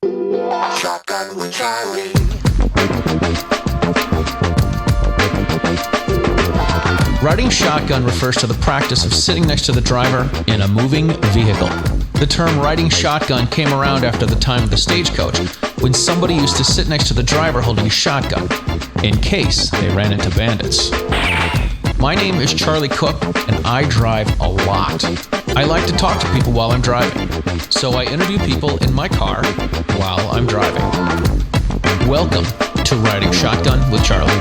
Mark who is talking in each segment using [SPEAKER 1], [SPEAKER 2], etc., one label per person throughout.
[SPEAKER 1] Shotgun with Charlie.
[SPEAKER 2] Riding shotgun refers to the practice of sitting next to the driver in a moving vehicle. The term riding shotgun came around after the time of the stagecoach, when somebody used to sit next to the driver holding a shotgun, in case they ran into bandits. My name is Charlie Cook, and I drive a lot. I like to talk to people while I'm driving, so I interview people in my car while I'm driving. Welcome to Riding Shotgun with Charlie.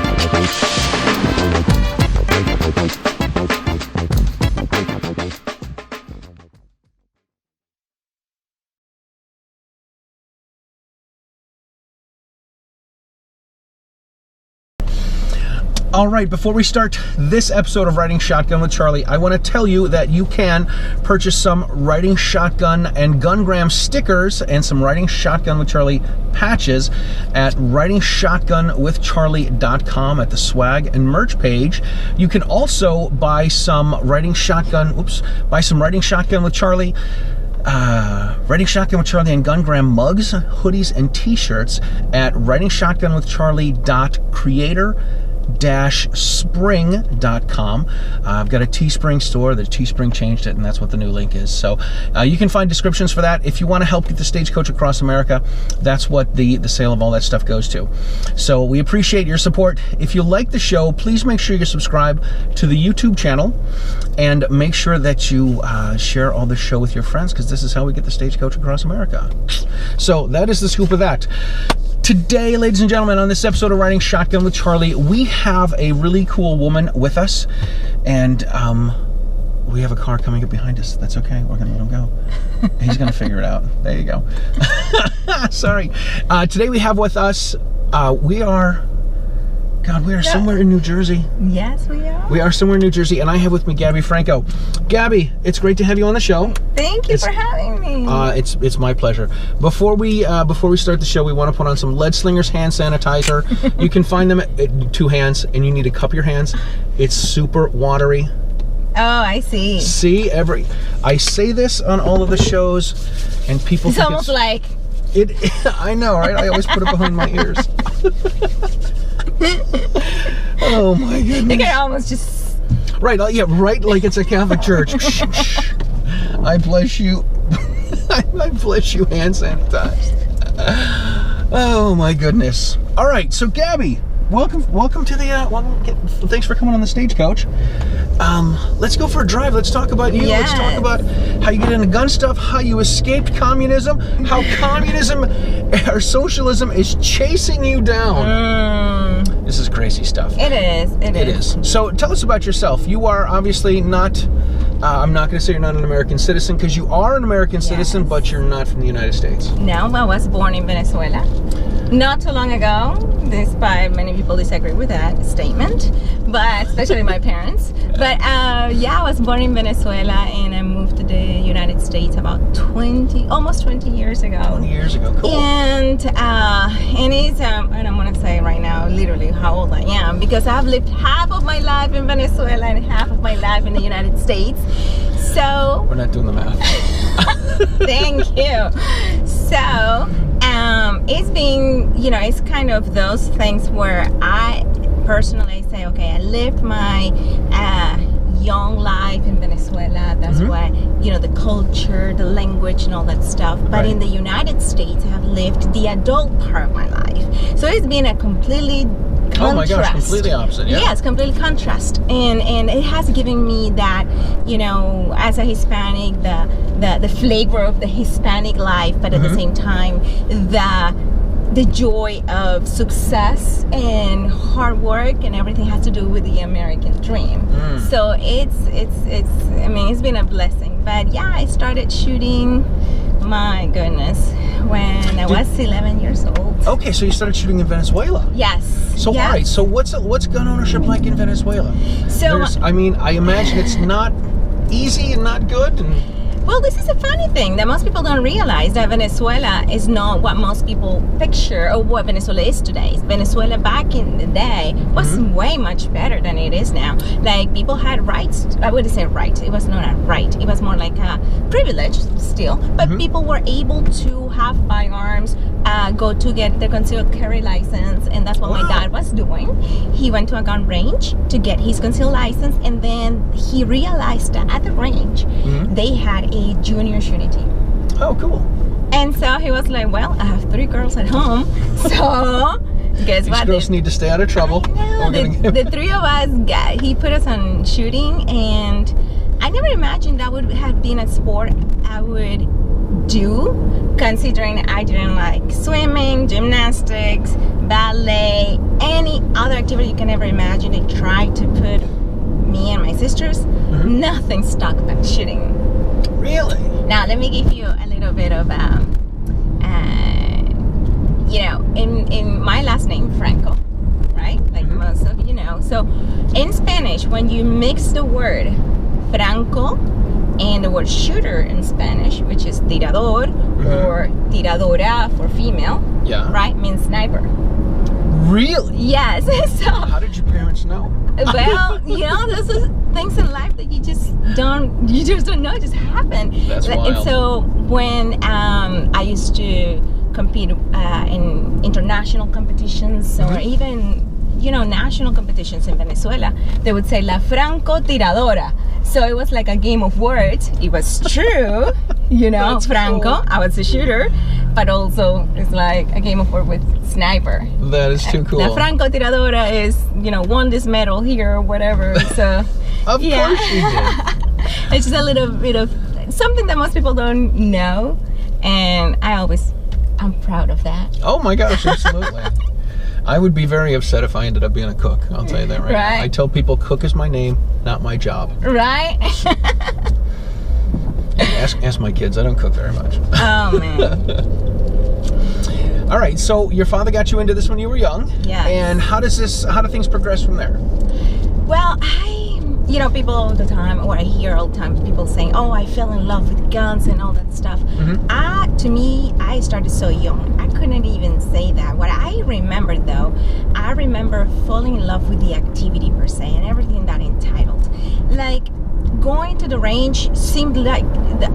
[SPEAKER 2] All right, before we start this episode of Riding Shotgun with Charlie, I want to tell you that you can purchase some Riding Shotgun and Gungram stickers and some Riding Shotgun with Charlie patches at ridingshotgunwithcharlie.com at the swag and merch page. You can also buy some Riding Shotgun with Charlie Riding Shotgun with Charlie and Gungram mugs, hoodies, and t-shirts at ridingshotgunwithcharlie.creator-spring.com. I've got a Teespring store. The Teespring changed it, and that's what the new link is. So you can find descriptions for that. If you want to help get the Stagecoach across America, that's what the sale of all that stuff goes to. So we appreciate your support. If you like the show, please make sure you subscribe to the YouTube channel and make sure that you share all this show with your friends, because this is how we get the Stagecoach across America. So that is the scoop of that. Today, ladies and gentlemen, on this episode of Riding Shotgun with Charlie, we have a really cool woman with us, and we have a car coming up behind us. That's okay. We're going to let him go. He's going to figure it out. There you go. Sorry. Today we have with us, we are somewhere in New Jersey.
[SPEAKER 3] Yes, we are.
[SPEAKER 2] We are somewhere in New Jersey, and I have with me Gabby Franco. Gabby, it's great to have you on the show.
[SPEAKER 3] Thank you for having me.
[SPEAKER 2] It's my pleasure. Before we start the show, we want to put on some Lead Slingers hand sanitizer. You can find them at 2 hands, and you need to cup your hands. It's super watery.
[SPEAKER 3] Oh, I see.
[SPEAKER 2] See, I say this on all of the shows, and people.
[SPEAKER 3] It's almost like
[SPEAKER 2] it. I know, right? I always put it behind my ears. Oh my goodness!
[SPEAKER 3] You can almost just
[SPEAKER 2] right, yeah, right, like it's a Catholic church. I bless you. I bless you, hand sanitized. Oh my goodness! All right, so Gabby, welcome to the. Thanks for coming on the Stagecoach. Let's go for a drive. Let's talk about you.
[SPEAKER 3] Yes.
[SPEAKER 2] Let's talk about how you get into gun stuff, how you escaped communism, how communism or socialism is chasing you down. This is crazy stuff.
[SPEAKER 3] It is. It is.
[SPEAKER 2] So tell us about yourself. You are obviously not, I'm not going to say you're not an American citizen, because you are an American citizen, but you're not from the United States.
[SPEAKER 3] No, I was born in Venezuela. Not too long ago, despite many people disagree with that statement, but especially my parents. But yeah, I was born in Venezuela, and I moved to the United States about almost 20 years ago.
[SPEAKER 2] 20 years ago, cool.
[SPEAKER 3] And it's, I don't want to say right now literally how old I am, because I've lived half of my life in Venezuela and half of my life in the United States. So
[SPEAKER 2] we're not doing the math.
[SPEAKER 3] thank you. So it's been, it's kind of those things where I personally say, okay, I lived my young life in Venezuela. That's why, the culture, the language, and all that stuff. But in the United States, I have lived the adult part of my life. So it's been a completely contrast.
[SPEAKER 2] Oh my gosh, completely opposite, yeah.
[SPEAKER 3] Yes, completely contrast. And it has given me that, as a Hispanic, the flavor of the Hispanic life, but at the same time, the joy of success and hard work, and everything has to do with the American dream. So it's been a blessing. But yeah, I started shooting, my goodness, when I was 11 years old.
[SPEAKER 2] Okay, so you started shooting in Venezuela.
[SPEAKER 3] Yes.
[SPEAKER 2] So all right, so what's gun ownership like in Venezuela?
[SPEAKER 3] So
[SPEAKER 2] I imagine it's not easy and not good.
[SPEAKER 3] Well, this is a funny thing that most people don't realize, that Venezuela is not what most people picture or what Venezuela is today. Venezuela back in the day was way much better than it is now. Like, people had rights. I wouldn't say rights. It was not a right. It was more like a privilege still. But people were able to have firearms, go to get their concealed carry license, and that's what my dad was doing. He went to a gun range to get his concealed license, and then he realized that at the range they had a junior shooting team.
[SPEAKER 2] Oh, cool.
[SPEAKER 3] And so he was like, well, I have 3 girls at home, so guess what?
[SPEAKER 2] These girls need to stay out of trouble.
[SPEAKER 3] The 3 of us, he put us on shooting, and I never imagined that would have been a sport I would do, considering I didn't like swimming, gymnastics, ballet, any other activity you can ever imagine. They tried to put me and my sisters. Nothing stuck but shooting.
[SPEAKER 2] Really?
[SPEAKER 3] Now let me give you a little bit of you know, in my last name, Franco, right? Like most of you know. So in Spanish, when you mix the word Franco and the word shooter in Spanish, which is tirador or tiradora for female, right, means sniper.
[SPEAKER 2] Really?
[SPEAKER 3] Yes. So
[SPEAKER 2] how did your parents know?
[SPEAKER 3] Well, you know, those are things in life that you just don't know, it just happen.
[SPEAKER 2] That's wild.
[SPEAKER 3] And so when I used to compete in international competitions or even, you know, national competitions in Venezuela, they would say La Franco Tiradora. So it was like a game of words. It was true, you know.
[SPEAKER 2] That's
[SPEAKER 3] Franco,
[SPEAKER 2] cool.
[SPEAKER 3] I was a shooter, but also it's like a game of words with sniper.
[SPEAKER 2] That is too cool.
[SPEAKER 3] La Franco Tiradora is, you know, won this medal here or whatever. So
[SPEAKER 2] of course you did.
[SPEAKER 3] It's just a little bit of something that most people don't know, and I'm proud of that.
[SPEAKER 2] Oh my gosh, absolutely. I would be very upset if I ended up being a cook. I'll tell you that right now. I tell people cook is my name, not my job.
[SPEAKER 3] Right?
[SPEAKER 2] Ask my kids. I don't cook very much.
[SPEAKER 3] Oh, man.
[SPEAKER 2] All right, so your father got you into this when you were young.
[SPEAKER 3] Yeah.
[SPEAKER 2] And how do things progress from there?
[SPEAKER 3] Well, you know, people all the time, or I hear all the time people saying, oh, I fell in love with guns and all that stuff. To me, I started so young. I couldn't even say that. What I remember, though, I remember falling in love with the activity per se and everything that entitled. Like, going to the range seemed like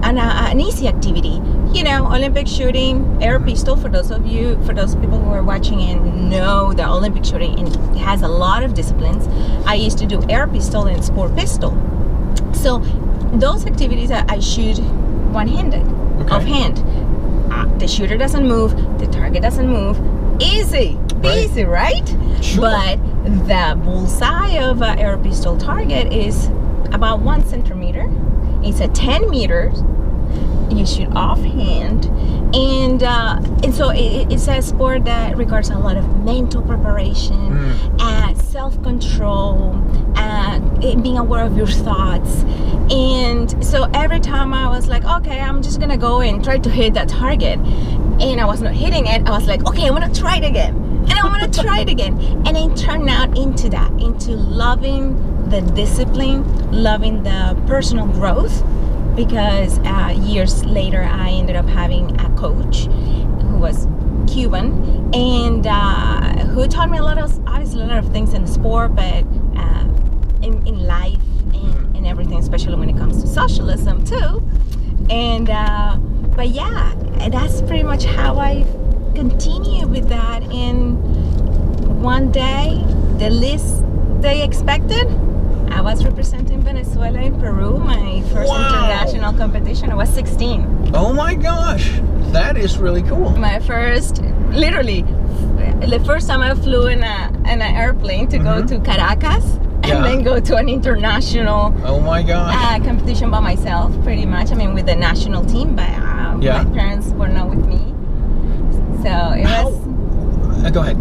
[SPEAKER 3] an easy activity. You know, Olympic shooting, air pistol, for those people who are watching and know the Olympic shooting, and it has a lot of disciplines. I used to do air pistol and sport pistol. So those activities I shoot one-handed, offhand. The shooter doesn't move, the target doesn't move. Easy peasy, right?
[SPEAKER 2] Sure.
[SPEAKER 3] But the bullseye of an air pistol target is about 1 centimeter. It's a 10 meters. You shoot offhand, and so it's a sport that requires a lot of mental preparation, self-control, being aware of your thoughts. And so every time I was like, okay, I'm just gonna go and try to hit that target, and I was not hitting it, I was like, okay, I'm gonna try it again, and I'm gonna try it again, and it turned out into loving the discipline, loving the personal growth. Because years later I ended up having a coach who was Cuban, and who taught me obviously a lot of things in the sport, but in life and everything, especially when it comes to socialism too. And but yeah, that's pretty much how I continue with that. And one day, the least they expected, I was representing Venezuela in Peru, my first international competition. I was 16.
[SPEAKER 2] Oh my gosh, that is really cool.
[SPEAKER 3] My first, literally, the first time I flew in an airplane to go to Caracas and then go to an international competition by myself, pretty much. I mean, with the national team, but my parents were not with me. So it was...
[SPEAKER 2] Go ahead.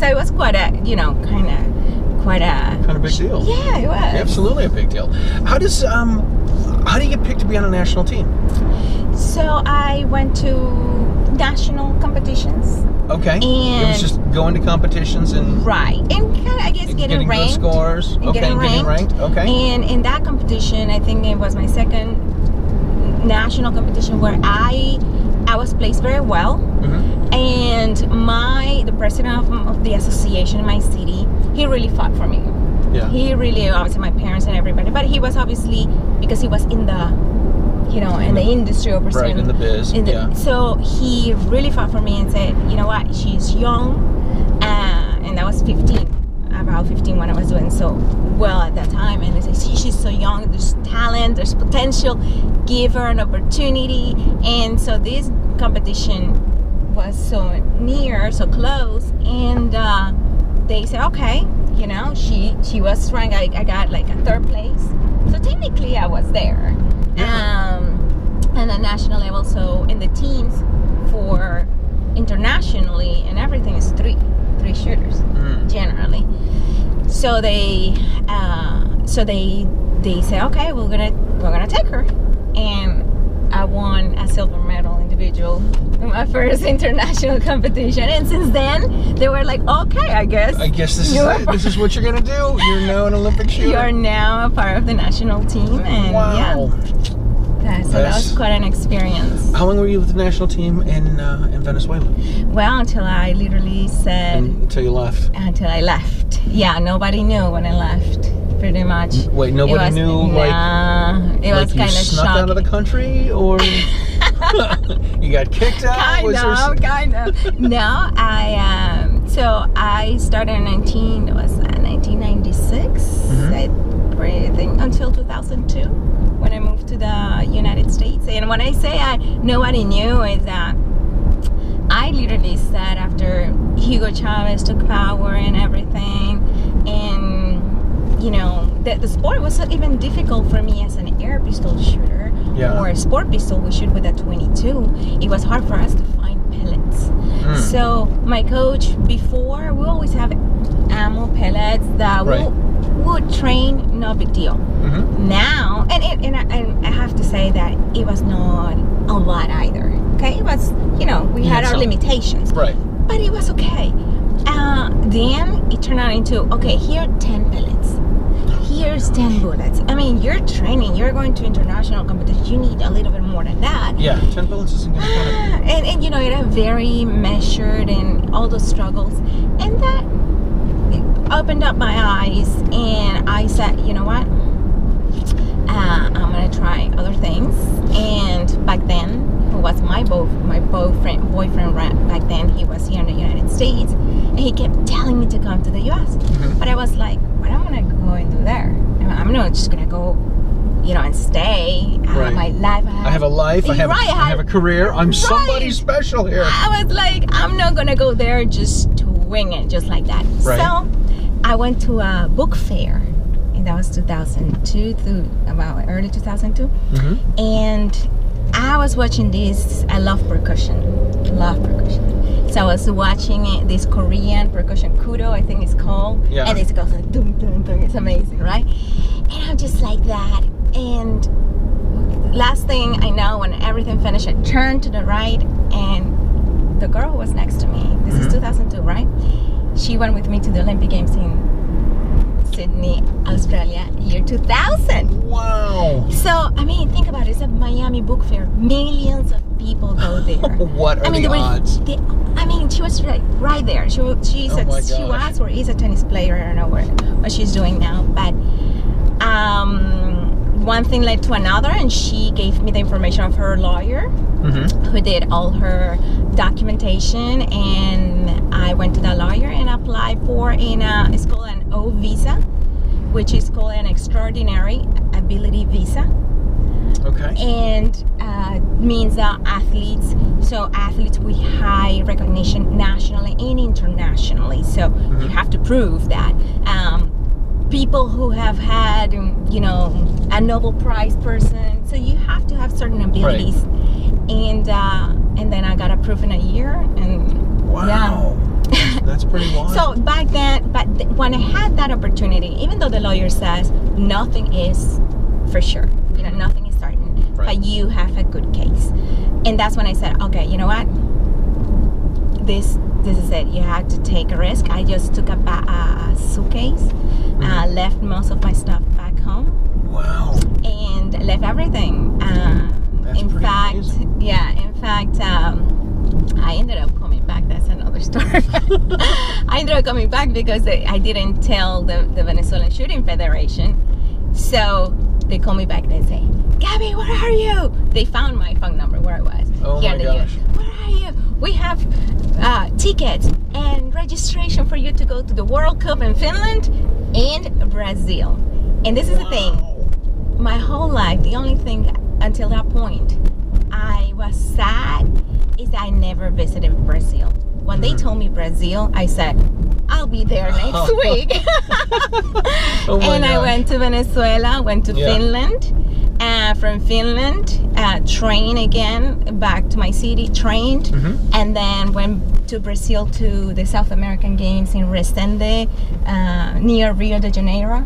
[SPEAKER 3] So it was quite a, you know, kind of big
[SPEAKER 2] deal.
[SPEAKER 3] Yeah, it was.
[SPEAKER 2] Absolutely a big deal. How do you get picked to be on a national team?
[SPEAKER 3] So I went to national competitions.
[SPEAKER 2] Okay.
[SPEAKER 3] And
[SPEAKER 2] it was just going to competitions and
[SPEAKER 3] and kind of, I guess, getting ranked.
[SPEAKER 2] Good scores.
[SPEAKER 3] And
[SPEAKER 2] getting ranked. Okay.
[SPEAKER 3] And in that competition, I think it was my second national competition where I was placed very well. And the president of the association in my city, he really fought for me.
[SPEAKER 2] Yeah.
[SPEAKER 3] He really, obviously my parents and everybody, but he was obviously, because he was in the, in the industry or pursuing,
[SPEAKER 2] right, in the biz.
[SPEAKER 3] So he really fought for me and said, you know what, she's young, and I was 15, about 15 when I was doing so well at that time, and they said, see, she's so young, there's talent, there's potential, give her an opportunity. And so this competition was so near, so close, and they said, okay, she was ranked, I got like a 3rd place, so technically I was there. And at national level, so in the teams for internationally and everything is three shooters generally. So they say, okay, we're gonna take her, and I won a silver medal individual in my first international competition. And since then, they were like, okay, I guess
[SPEAKER 2] this is it. This is what you're gonna do. You're now an Olympic shooter.
[SPEAKER 3] You're now a part of the national team, and
[SPEAKER 2] wow.
[SPEAKER 3] So that was quite an experience.
[SPEAKER 2] How long were you with the national team in Venezuela?
[SPEAKER 3] Well, until I literally said...
[SPEAKER 2] Until you left?
[SPEAKER 3] Until I left. Yeah, nobody knew when I left, pretty much.
[SPEAKER 2] Wait, nobody knew?
[SPEAKER 3] Nah, it was kind of shocking.
[SPEAKER 2] You snuck out of the country, or you got kicked out?
[SPEAKER 3] Kind of. No, so I started in 1996, I think, until 2002. When I moved to the United States. And when I say nobody knew, is that I literally said after Hugo Chavez took power and everything, and the sport was not even difficult for me as an air pistol shooter or a sport pistol we shoot with a 22. It was hard for us to find pellets. So my coach, before, we always have ammo pellets that would train, no big deal. Now, and I have to say that it was not a lot either. Okay, it was, we had our limitations,
[SPEAKER 2] right?
[SPEAKER 3] But it was okay. Then it turned out into, okay, here are 10 pellets. Here's 10 bullets. I mean, you're training, you're going to international competition, you need a little bit more than that.
[SPEAKER 2] Yeah, 10 bullets isn't going to cut it.
[SPEAKER 3] And it had very measured and all those struggles. And that opened up my eyes, and I said, you know what? I'm going to try other things. And back then, who was my boyfriend back then, he was here in the United States, and he kept telling me to come to the US. But I was like, what am I going to go and do there? I'm not just going to go, and stay. I have my life.
[SPEAKER 2] I have a life. I have a career. I'm somebody special here.
[SPEAKER 3] I was like, I'm not going to go there just to wing it, just like that.
[SPEAKER 2] Right.
[SPEAKER 3] So I went to a book fair, and that was 2002 through about early 2002. And I was watching this. I love percussion. So I was watching this Korean percussion, kudo, I think it's called. And it goes like dum dum dum. It's amazing, right? And I'm just like that. And last thing I know, when everything finished, I turned to the right, and the girl who was next to me, this is 2002, right? She went with me to the Olympic Games in Sydney, Australia, year 2000.
[SPEAKER 2] Wow.
[SPEAKER 3] So, I mean, think about it. It's a Miami book fair. Millions of people go there.
[SPEAKER 2] What are the odds?
[SPEAKER 3] She was right there. She was or is a tennis player. I don't know what she's doing now. But one thing led to another, and she gave me the information of her lawyer, who did all her documentation, and I went to that lawyer and applied for it's called an O visa, which is called an extraordinary ability visa.
[SPEAKER 2] Okay.
[SPEAKER 3] And means that athletes with high recognition nationally and internationally. So you have to prove that. People who have had, a Nobel Prize person, so you have to have certain abilities. Right. And then I got approved in a year, and
[SPEAKER 2] that's pretty wild.
[SPEAKER 3] So back then, when I had that opportunity, even though the lawyer says nothing is for sure, nothing is certain, but you have a good case, and that's when I said, okay, you know what? This is it. You have to take a risk. I just took a suitcase, left most of my stuff back home.
[SPEAKER 2] Wow.
[SPEAKER 3] And left everything. And in fact, I ended up coming back. That's another story. I ended up coming back because I didn't tell the Venezuelan Shooting Federation. So they call me back and they say, Gabby, where are you? They found my phone number where I was.
[SPEAKER 2] Oh
[SPEAKER 3] here
[SPEAKER 2] my
[SPEAKER 3] in the
[SPEAKER 2] gosh.
[SPEAKER 3] US. Where are you? We have tickets and registration for you to go to the World Cup in Finland and Brazil. And this is the thing. My whole life, the only thing until that point I was sad is I never visited Brazil. When they told me Brazil, I said, I'll be there next week.
[SPEAKER 2] Oh my
[SPEAKER 3] and I
[SPEAKER 2] gosh.
[SPEAKER 3] went to Venezuela, went to Finland. From Finland, trained again back to my city, trained, and then went to Brazil to the South American Games in Resende, near Rio de Janeiro,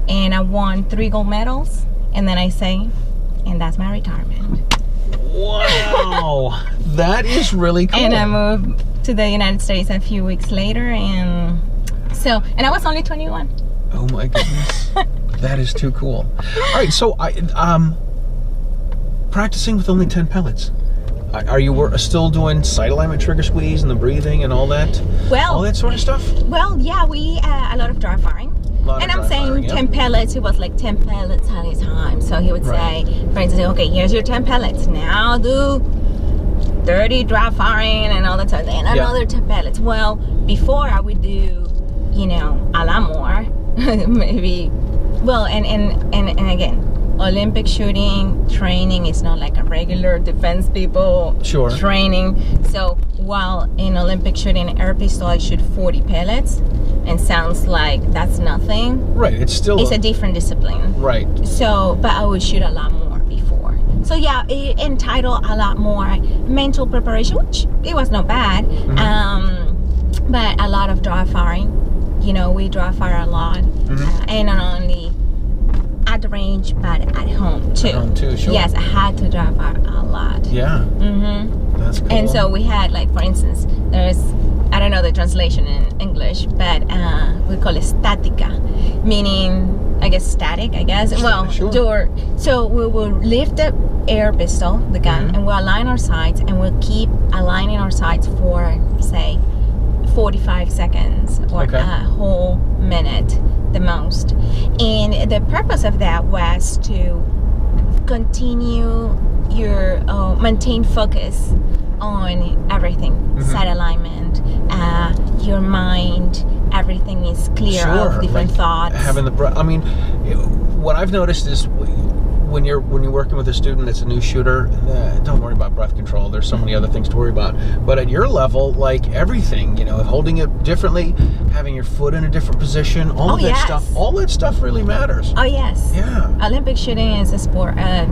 [SPEAKER 3] and I won 3 gold medals, and then I sang, and that's my retirement.
[SPEAKER 2] Wow, that is really cool.
[SPEAKER 3] And I moved to the United States a few weeks later, and I was only 21.
[SPEAKER 2] Oh my goodness. That is too cool. All right, so practicing with only 10 pellets. Are you still doing sight alignment, trigger squeeze, and the breathing and all that?
[SPEAKER 3] Well,
[SPEAKER 2] all that sort of stuff?
[SPEAKER 3] Well, yeah, we a lot of dry firing. And I'm saying 10 pellets, it was like 10 pellets at a time. So he would say, for instance, okay, here's your 10 pellets. Now do 30 dry firing and all that stuff. And another 10 pellets. Well, before I would do, a lot more. Maybe, well, and again, Olympic shooting training is not like a regular defense people training. So while in Olympic shooting air pistol I shoot 40 pellets, and sounds like that's nothing.
[SPEAKER 2] Right, it's
[SPEAKER 3] a different discipline.
[SPEAKER 2] Right.
[SPEAKER 3] So, but I would shoot a lot more before. So yeah, it entitled a lot more mental preparation, which it was not bad. But a lot of dry firing. We dry fire a lot, and not only at the range, but at home too. At home too, sure. Yes, I had to dry fire a lot.
[SPEAKER 2] Yeah. That's cool.
[SPEAKER 3] And so we had, like, for instance, there's, I don't know the translation in English, but we call it statica, meaning, I guess, static, I guess. So we will lift the air pistol, the gun, and we'll align our sights, and we'll keep aligning our sights for, say, 45 seconds or a whole minute the most. And the purpose of that was to continue your maintain focus on everything, sight alignment, your mind, everything is clear of different thoughts.
[SPEAKER 2] Having the breath. I mean, what I've noticed is when you're working with a student that's a new shooter, don't worry about breath control. There's so many other things to worry about. But at your level, like everything, holding it differently, having your foot in a different position, all that stuff really matters.
[SPEAKER 3] Oh yes.
[SPEAKER 2] Yeah.
[SPEAKER 3] Olympic shooting is a sport of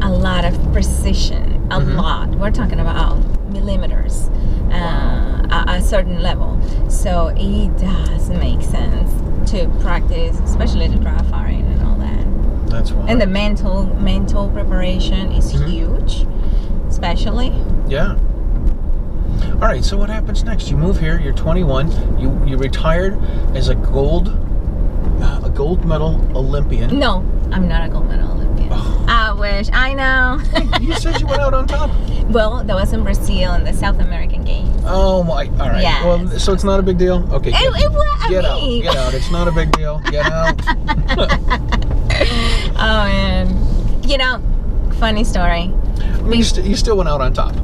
[SPEAKER 3] a lot of precision. A lot. We're talking about millimeters, a certain level. So it does make sense to practice, especially the dry firing and all that.
[SPEAKER 2] That's why.
[SPEAKER 3] And the mental preparation is huge, especially.
[SPEAKER 2] Yeah. All right. So what happens next? You move here. You're 21. You retired as a gold medal Olympian.
[SPEAKER 3] No, I'm not a gold medal Olympian.
[SPEAKER 2] Oh.
[SPEAKER 3] I wish. I know.
[SPEAKER 2] You said you went out on top.
[SPEAKER 3] Well, that was in Brazil in the South American Games.
[SPEAKER 2] Oh my! All right.
[SPEAKER 3] Yes.
[SPEAKER 2] Well, so it's not a big deal. Okay.
[SPEAKER 3] It was.
[SPEAKER 2] Get out! It's not a big deal. Get out.
[SPEAKER 3] Oh man, funny story.
[SPEAKER 2] I mean, you still went out on top.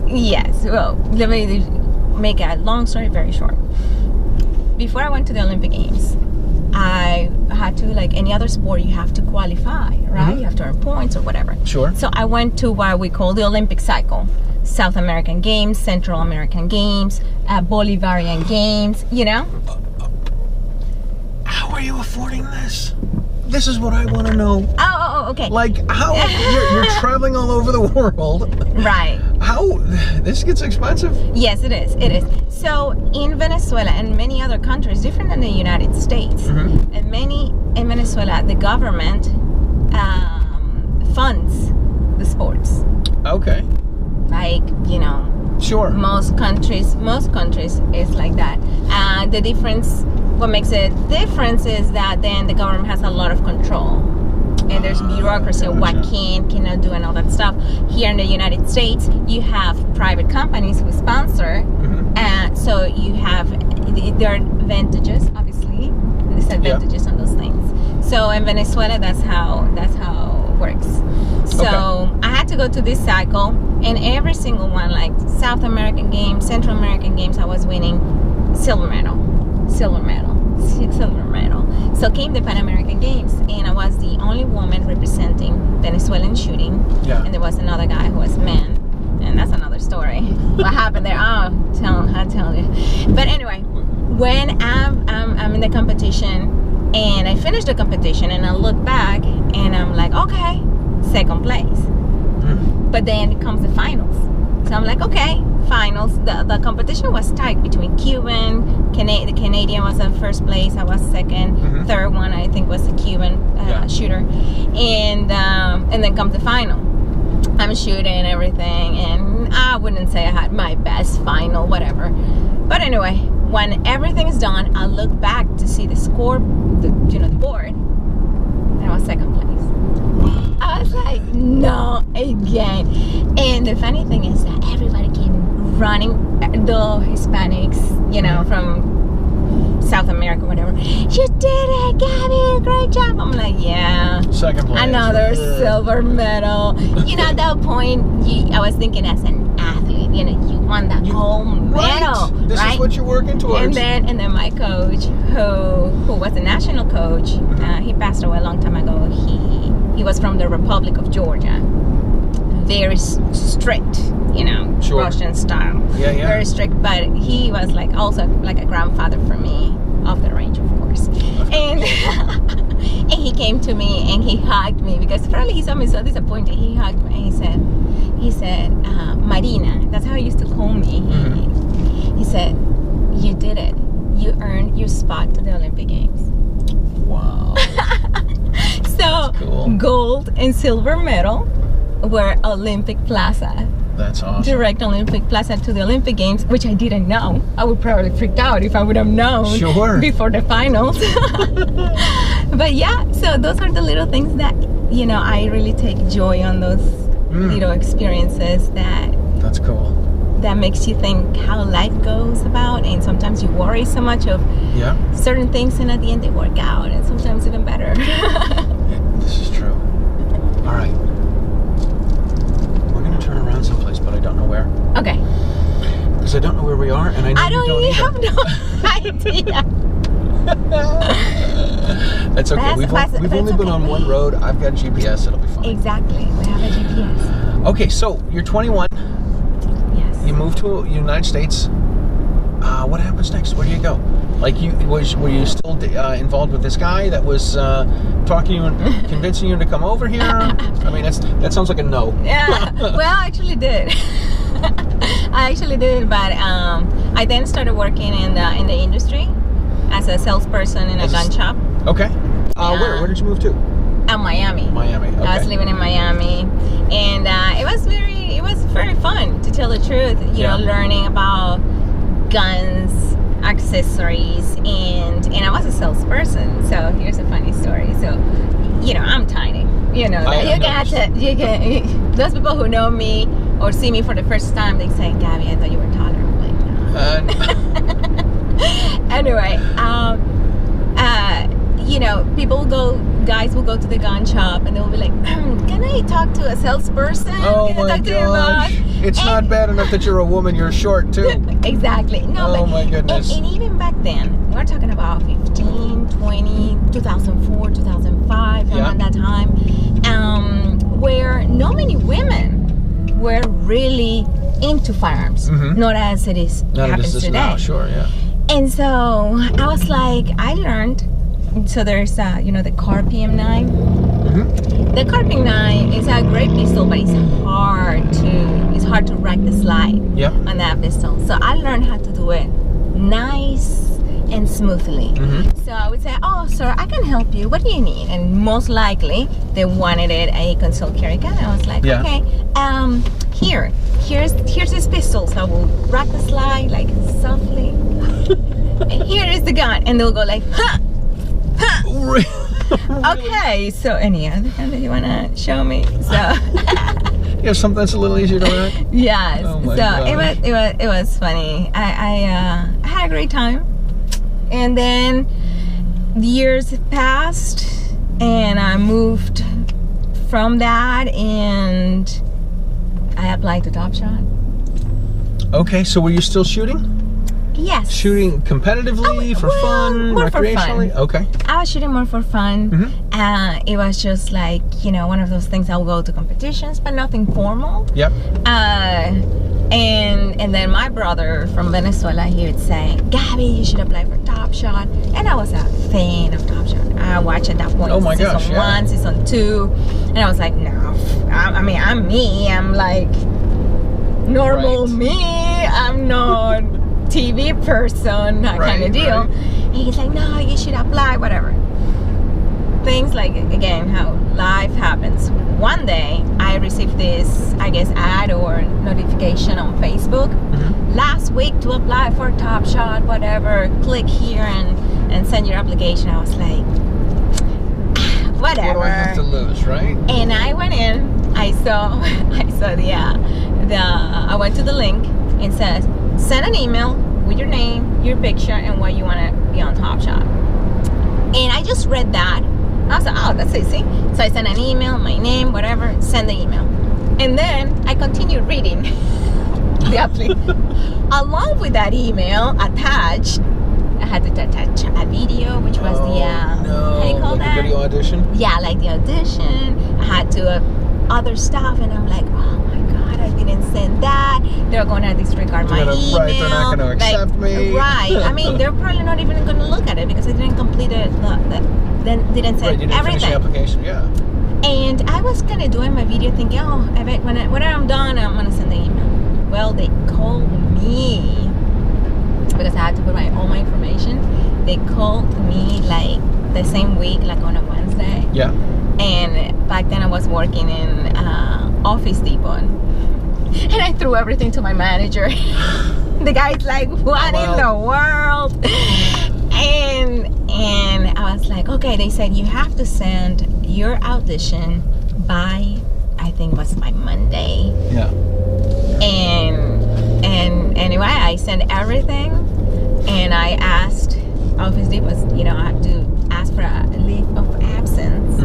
[SPEAKER 3] Yes. Well, let me make a long story very short. Before I went to the Olympic Games, I had to, like any other sport, you have to qualify, right? You have to earn points or whatever. Sure. So I went to what we call the Olympic cycle. South American Games, Central American Games, Bolivarian Games,
[SPEAKER 2] How are you affording this? This is what I want to know.
[SPEAKER 3] Oh, okay.
[SPEAKER 2] Like, how you're traveling all over the world.
[SPEAKER 3] Right.
[SPEAKER 2] How this gets expensive?
[SPEAKER 3] Yes, it is. It is. So in Venezuela and many other countries, different than the United States, and in Venezuela, the government funds the sports.
[SPEAKER 2] Okay.
[SPEAKER 3] Like,
[SPEAKER 2] Sure.
[SPEAKER 3] Most countries is like that. The difference, what makes it difference is that then the government has a lot of control. and there's bureaucracy of what cannot do and all that stuff. Here in the United States, you have private companies who sponsor, and so you have, there are advantages, obviously, disadvantages on those things. So in Venezuela, that's how it works. So I had to go to this cycle, and every single one, like South American games, Central American games, I was winning silver medal. So came the Pan American Games, and I was the only woman representing Venezuelan shooting, and there was another guy who was man, and that's another story. What happened there? I'll tell you. But anyway, when I'm in the competition, and I finished the competition, and I look back, and I'm like, okay, second place. But then comes the finals. So I'm like, okay, finals. The competition was tight between Cuban, the Canadian was in first place, I was second, third one I think was a Cuban shooter, and then comes the final. I'm shooting and everything, and I wouldn't say I had my best final, whatever. But anyway, when everything is done, I look back to see the score, the board, and I was second place. I was like, no, again. And the funny thing is that everybody came running, the Hispanics, from South America, whatever. You did it, Gabby, great job. I'm like, yeah.
[SPEAKER 2] Second place.
[SPEAKER 3] Another silver medal. At that point, I was thinking as an athlete, you won that gold medal.
[SPEAKER 2] This is what you're working towards.
[SPEAKER 3] And then my coach, who was a national coach, he passed away a long time ago. He was from the Republic of Georgia. Very strict, Russian style. Very strict, but he was also like a grandfather for me, off the range, of course. And and he came to me and he hugged me, because apparently he saw me so disappointed. He hugged me and he said, Marina, that's how he used to call me. He said, you did it. You earned your spot to the Olympic Games.
[SPEAKER 2] Wow.
[SPEAKER 3] So cool. Gold and silver medal were Olympic Plaza.
[SPEAKER 2] That's awesome.
[SPEAKER 3] Direct Olympic Plaza to the Olympic Games, which I didn't know. I would probably freak out if I would have known before the finals. But yeah, so those are the little things that, I really take joy on those little experiences
[SPEAKER 2] that's cool.
[SPEAKER 3] That makes you think how life goes about, and sometimes you worry so much of certain things, and at the end they work out, and sometimes even better.
[SPEAKER 2] This is true. All right. We're going to turn around someplace, but I don't know where.
[SPEAKER 3] Okay.
[SPEAKER 2] Because I don't know where we are, and I know you don't
[SPEAKER 3] have no idea.
[SPEAKER 2] That's okay. We've only been on one road. I've got GPS. It'll be fine.
[SPEAKER 3] Exactly. We have a GPS.
[SPEAKER 2] Okay, so you're 21.
[SPEAKER 3] Yes.
[SPEAKER 2] You moved to the United States. What happens next? Where do you go? Like, were you still involved with this guy that was talking you and convincing you to come over here? I mean, that sounds like a no.
[SPEAKER 3] Yeah. Well, I actually did. But I then started working in the industry as a salesperson in a gun shop.
[SPEAKER 2] Okay. Where did you move to?
[SPEAKER 3] Miami.
[SPEAKER 2] Miami. Okay.
[SPEAKER 3] I was living in Miami, and it was very fun, to tell the truth. Learning about guns, accessories, and I was a salesperson. So here's a funny story. So, I'm tiny. Those people who know me or see me for the first time, they say, Gabby, I thought you were taller. I'm like, no. Anyway, guys will go to the gun shop and they'll be like, can I talk to a salesperson?
[SPEAKER 2] Oh my gosh. It's not bad enough that you're a woman, you're short too.
[SPEAKER 3] Exactly. No,
[SPEAKER 2] my goodness.
[SPEAKER 3] And even back then, we're talking about 15, 20, 2004, 2005, around that time, where not many women were really into firearms. Not as it is happens today.
[SPEAKER 2] Now, sure, yeah.
[SPEAKER 3] And so I was like, I learned. So there's, the Car PM9. The Car PM9 is a great pistol, but it's hard to rack the slide on that pistol. So I learned how to do it nice and smoothly. So I would say, oh, sir, I can help you. What do you need? And most likely they wanted a concealed carry gun. I was like, okay, here's this pistol. So I will rack the slide like softly. And here is the gun, and they'll go like, huh. Okay, so any other gun that you want to show me? So
[SPEAKER 2] You have something that's a little easier to rack?
[SPEAKER 3] yes.
[SPEAKER 2] Oh my
[SPEAKER 3] so
[SPEAKER 2] gosh.
[SPEAKER 3] it was funny. I had a great time, and then the years passed, and I moved from that, and I applied to Top Shot.
[SPEAKER 2] Okay, so were you still shooting?
[SPEAKER 3] Yes.
[SPEAKER 2] Shooting competitively, for fun,
[SPEAKER 3] more for
[SPEAKER 2] recreationally?
[SPEAKER 3] fun.
[SPEAKER 2] Okay.
[SPEAKER 3] I was shooting more for fun. It was just like, you know, one of those things. I'll go to competitions, but nothing formal.
[SPEAKER 2] Yep.
[SPEAKER 3] And then my brother from Venezuela, he would say, Gabby, you should apply for Top Shot. And I was a fan of Top Shot. I watched at that point season 1, season 2. And I was like, no. I mean, I'm me. I'm like normal me. I'm not TV person, that kind of deal. And he's like, no, you should apply, whatever. Things like, again, how life happens. One day, I received this, I guess, ad or notification on Facebook. Last week to apply for Top Shot, whatever. Click here and send your application. I was like, whatever.
[SPEAKER 2] What do I have to lose, right?
[SPEAKER 3] And I went in. I saw I went to the link. It says, send an email with your name, your picture, and why you want to be on Top Shot. And I just read that. I was like, oh, that's easy. So I sent an email, my name, whatever, send the email. And then I continued reading the application. Along with that email attached, I had to attach a video, which was the, how do you call that?
[SPEAKER 2] The video audition?
[SPEAKER 3] Yeah, like the audition. I had to other stuff, and I'm like, oh my God, I didn't send that. They're going to disregard my email.
[SPEAKER 2] Right, they're not going to accept me.
[SPEAKER 3] Right. I mean, they're probably not even going to look at it because I didn't complete it. Then didn't send
[SPEAKER 2] you didn't
[SPEAKER 3] everything.
[SPEAKER 2] Finish the application, yeah.
[SPEAKER 3] And I was kind of doing my video thinking, oh, I bet when I'm done, I'm going to send the email. Well, they called me because I had to put all my information. They called me like the same week, like on a Wednesday.
[SPEAKER 2] Yeah.
[SPEAKER 3] And back then I was working in Office Depot. And I threw everything to my manager. The guy's like, what in the world? And I was like, okay, they said you have to send your audition by, I think it was by Monday.
[SPEAKER 2] Yeah.
[SPEAKER 3] And anyway, I sent everything, and I asked Office Depot, you know, I have to ask for a leave of absence.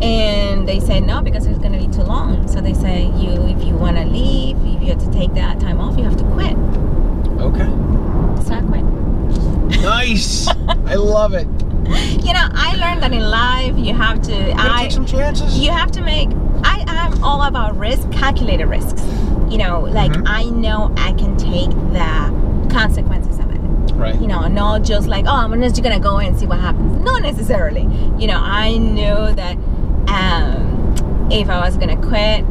[SPEAKER 3] And they said no, because it's going to be too long. So they say, if you want to leave, if you have to take that time off, you have to quit.
[SPEAKER 2] Okay.
[SPEAKER 3] So I quit.
[SPEAKER 2] Nice. I love it.
[SPEAKER 3] You know, I learned that in life you have to
[SPEAKER 2] take some chances.
[SPEAKER 3] You have to make. I'm all about risk, calculated risks. You know, like I know I can take the consequences of it.
[SPEAKER 2] Right.
[SPEAKER 3] You know, not just like, oh, I'm just gonna go and see what happens. Not necessarily. You know, I knew that if I was gonna quit,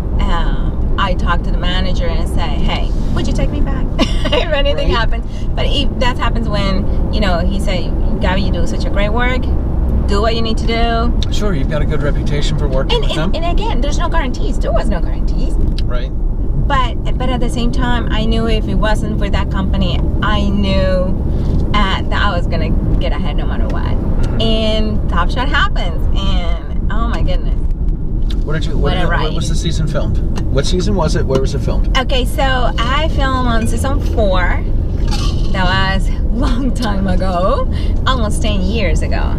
[SPEAKER 3] I talked to the manager and say, hey, would you take me back if anything happens? But if that happens when, you know, he said, Gabby, you do such a great work. Do what you need to do.
[SPEAKER 2] Sure, you've got a good reputation for working with them.
[SPEAKER 3] And again, there's no guarantees. There was no guarantees.
[SPEAKER 2] Right.
[SPEAKER 3] But at the same time, I knew if it wasn't for that company, I knew that I was gonna get ahead no matter what. And Top Shot happens, and oh my goodness.
[SPEAKER 2] Where was the season filmed? What season was it? Where was it filmed?
[SPEAKER 3] Okay, so I filmed on season 4. That was a long time ago, almost 10 years ago.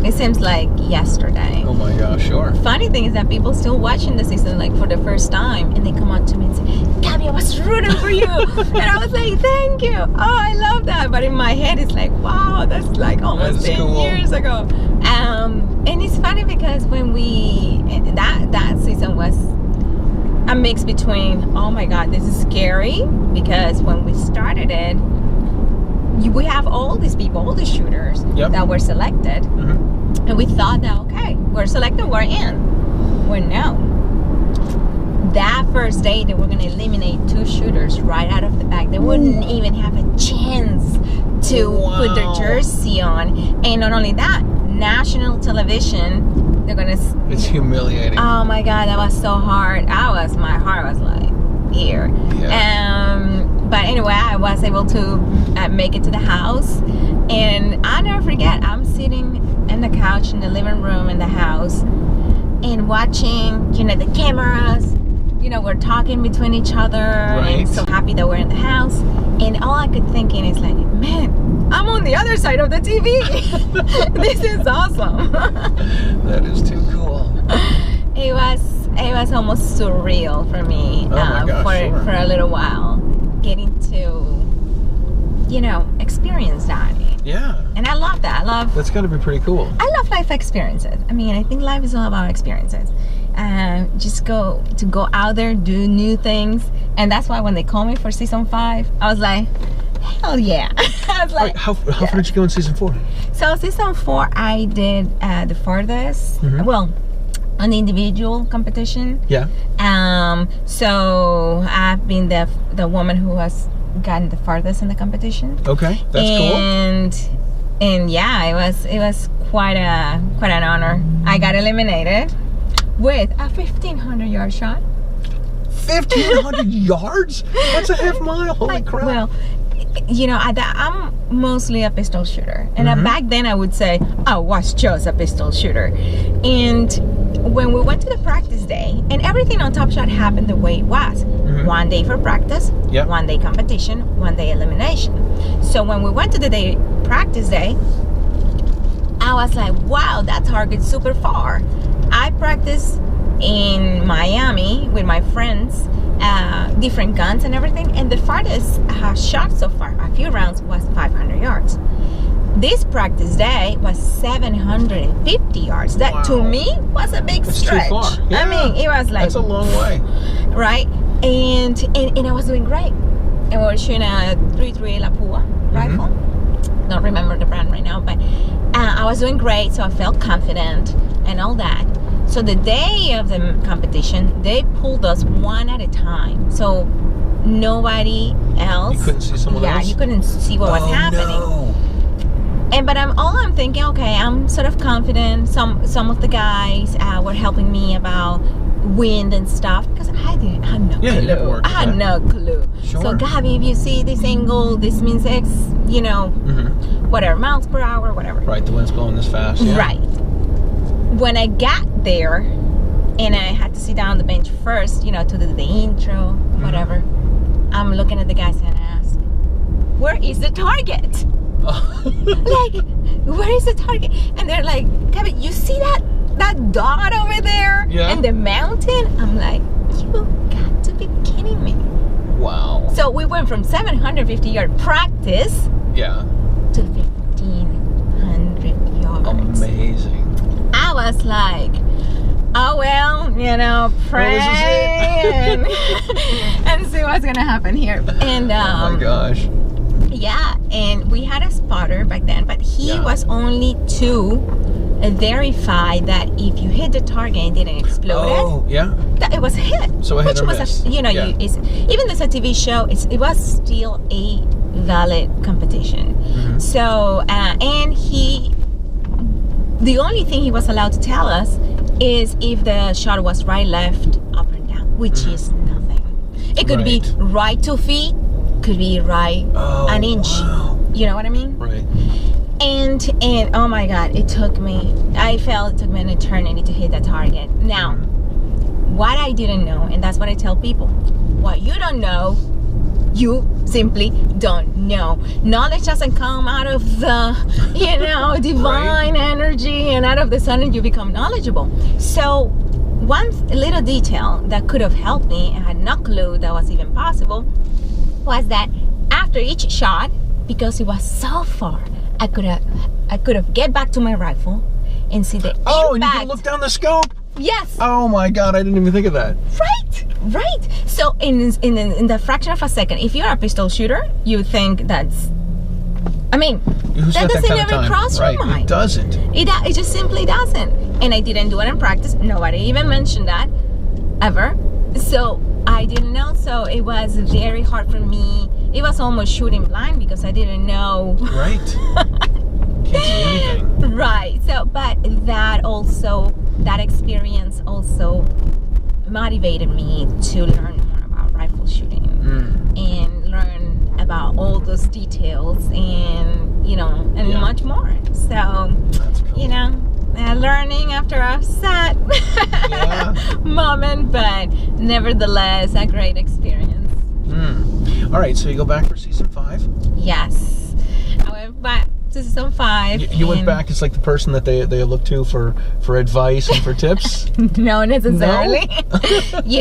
[SPEAKER 3] It seems like yesterday.
[SPEAKER 2] Oh my gosh, sure.
[SPEAKER 3] Funny thing is that people still watching the season like for the first time, and they come up to me and say, Gabby, I was rooting for you. And I was like, thank you. Oh, I love that. But in my head, it's like, wow, that's like almost 10 years ago. And it's funny because when that season was a mix between, oh my God, this is scary, because when we started it, we have all these people, all these shooters that were selected. And we thought that, okay, we're selected, we're in. Well, no. That first day, they were going to eliminate 2 shooters right out of the back. They wouldn't even have a chance to put their jersey on. And not only that, national television, they're going to...
[SPEAKER 2] It's humiliating.
[SPEAKER 3] Oh my God, that was so hard. My heart was like, here. Yeah. But anyway, I was able to make it to the house, and I'll never forget, I'm sitting in in the couch in the living room in the house and watching, you know, the cameras. You know, we're talking between each other,
[SPEAKER 2] Right.
[SPEAKER 3] and so happy that we're in the house. And all I could thinking is like, man, I'm on the other side of the TV. This is awesome.
[SPEAKER 2] That is too cool.
[SPEAKER 3] It was almost surreal for me
[SPEAKER 2] Oh my gosh, sure.
[SPEAKER 3] for a little while, getting to, you know, experience that.
[SPEAKER 2] Yeah.
[SPEAKER 3] And I love that.
[SPEAKER 2] That's got to be pretty cool.
[SPEAKER 3] I love life experiences. I mean, I think life is all about experiences. Just go out there, do new things. And that's why when they called me for season 5, I was like, hell yeah. I was like,
[SPEAKER 2] How far did you go in season 4?
[SPEAKER 3] So season 4, I did the farthest.
[SPEAKER 2] Mhm.
[SPEAKER 3] Well, on the individual competition.
[SPEAKER 2] Yeah.
[SPEAKER 3] So I've been the woman who has gotten the farthest in the competition.
[SPEAKER 2] Okay, that's cool.
[SPEAKER 3] And yeah, it was quite an honor. I got eliminated with a 1,500-yard shot.
[SPEAKER 2] 1,500 yards? That's a half mile. Holy crap.
[SPEAKER 3] Well, you know, I'm mostly a pistol shooter. And back then I would say I was just a pistol shooter. And when we went to the practice day, and everything on Top Shot happened the way it was. One day for practice,
[SPEAKER 2] Yep.
[SPEAKER 3] 1 day competition, 1 day elimination. So when we went to the practice day, I was like, wow, that target's super far. I practiced in Miami with my friends, different guns and everything, and the farthest shot so far, a few rounds, was 500 yards. This practice day was 750 yards. That
[SPEAKER 2] Wow.
[SPEAKER 3] to me was a big
[SPEAKER 2] That's
[SPEAKER 3] stretch.
[SPEAKER 2] too far. Yeah.
[SPEAKER 3] I mean, it was like,
[SPEAKER 2] That's a long way.
[SPEAKER 3] right? And I was doing great. And we were shooting a .33 Lapua rifle. Don't remember the brand right now, but I was doing great, so I felt confident and all that. So the day of the competition, they pulled us one at a time. So nobody else.
[SPEAKER 2] You couldn't see someone else?
[SPEAKER 3] Yeah, you couldn't see what was happening.
[SPEAKER 2] No.
[SPEAKER 3] But I'm thinking, okay, I'm sort of confident. Some of the guys were helping me about wind and stuff because I had no
[SPEAKER 2] Yeah,
[SPEAKER 3] clue.
[SPEAKER 2] you didn't work
[SPEAKER 3] I had no clue.
[SPEAKER 2] Sure.
[SPEAKER 3] So Gabby, if you see this angle, this means X, you know, whatever, miles per hour, whatever.
[SPEAKER 2] Right, the wind's blowing this fast. Yeah.
[SPEAKER 3] Right. When I got there, and I had to sit down on the bench first, you know, to do the intro, whatever, I'm looking at the guys and I ask, where is the target? Like, where is the target? And they're like, Gabby, you see that dot over there?
[SPEAKER 2] Yeah.
[SPEAKER 3] And the mountain? I'm like, you got to be kidding me.
[SPEAKER 2] Wow.
[SPEAKER 3] So we went from 750 yard practice
[SPEAKER 2] Yeah.
[SPEAKER 3] to 1,500 yards.
[SPEAKER 2] Amazing.
[SPEAKER 3] I was like, oh well, you know, pray and, and see what's gonna happen here. And
[SPEAKER 2] Oh my gosh.
[SPEAKER 3] yeah, and we had a spotter back then, but he was only to verify that if you hit the target and didn't explode that it was a hit.
[SPEAKER 2] So a hit
[SPEAKER 3] which
[SPEAKER 2] or
[SPEAKER 3] was
[SPEAKER 2] miss.
[SPEAKER 3] you know,
[SPEAKER 2] Yeah.
[SPEAKER 3] even though it's a TV show, it was still a valid competition. So and the only thing he was allowed to tell us is if the shot was right, left, up and down, which is nothing. It could be right 2 feet, could be right an inch.
[SPEAKER 2] Wow.
[SPEAKER 3] You know what I mean?
[SPEAKER 2] Right.
[SPEAKER 3] And oh my God, I felt it took me an eternity to hit that target. Now, what I didn't know, and that's what I tell people, what you don't know, you simply don't know. Knowledge doesn't come out of the, you know, divine energy and out of the sun and you become knowledgeable. So one little detail that could have helped me, I had no clue that was even possible, was that after each shot, because it was so far, I could have get back to my rifle and see the impact.
[SPEAKER 2] And you can look down the scope.
[SPEAKER 3] Yes.
[SPEAKER 2] Oh my God, I didn't even think of that.
[SPEAKER 3] Right. So in the fraction of a second, if you're a pistol shooter, you think that's, I mean, that doesn't ever cross your mind.
[SPEAKER 2] It doesn't.
[SPEAKER 3] It just simply doesn't. And I didn't do it in practice. Nobody even mentioned that ever. So I didn't know. So it was very hard for me. It was almost shooting blind because I didn't know.
[SPEAKER 2] Right. Can't see anything.
[SPEAKER 3] Right. So, but that experience also motivated me to learn more about rifle shooting and learn about all those details, and much more. So,
[SPEAKER 2] That's cool.
[SPEAKER 3] Learning after a sad moment, but nevertheless a great experience.
[SPEAKER 2] All right, so you go back for season 5.
[SPEAKER 3] Yes, I went back to season 5.
[SPEAKER 2] You went back as like the person that they look to for advice and for tips?
[SPEAKER 3] No, necessarily.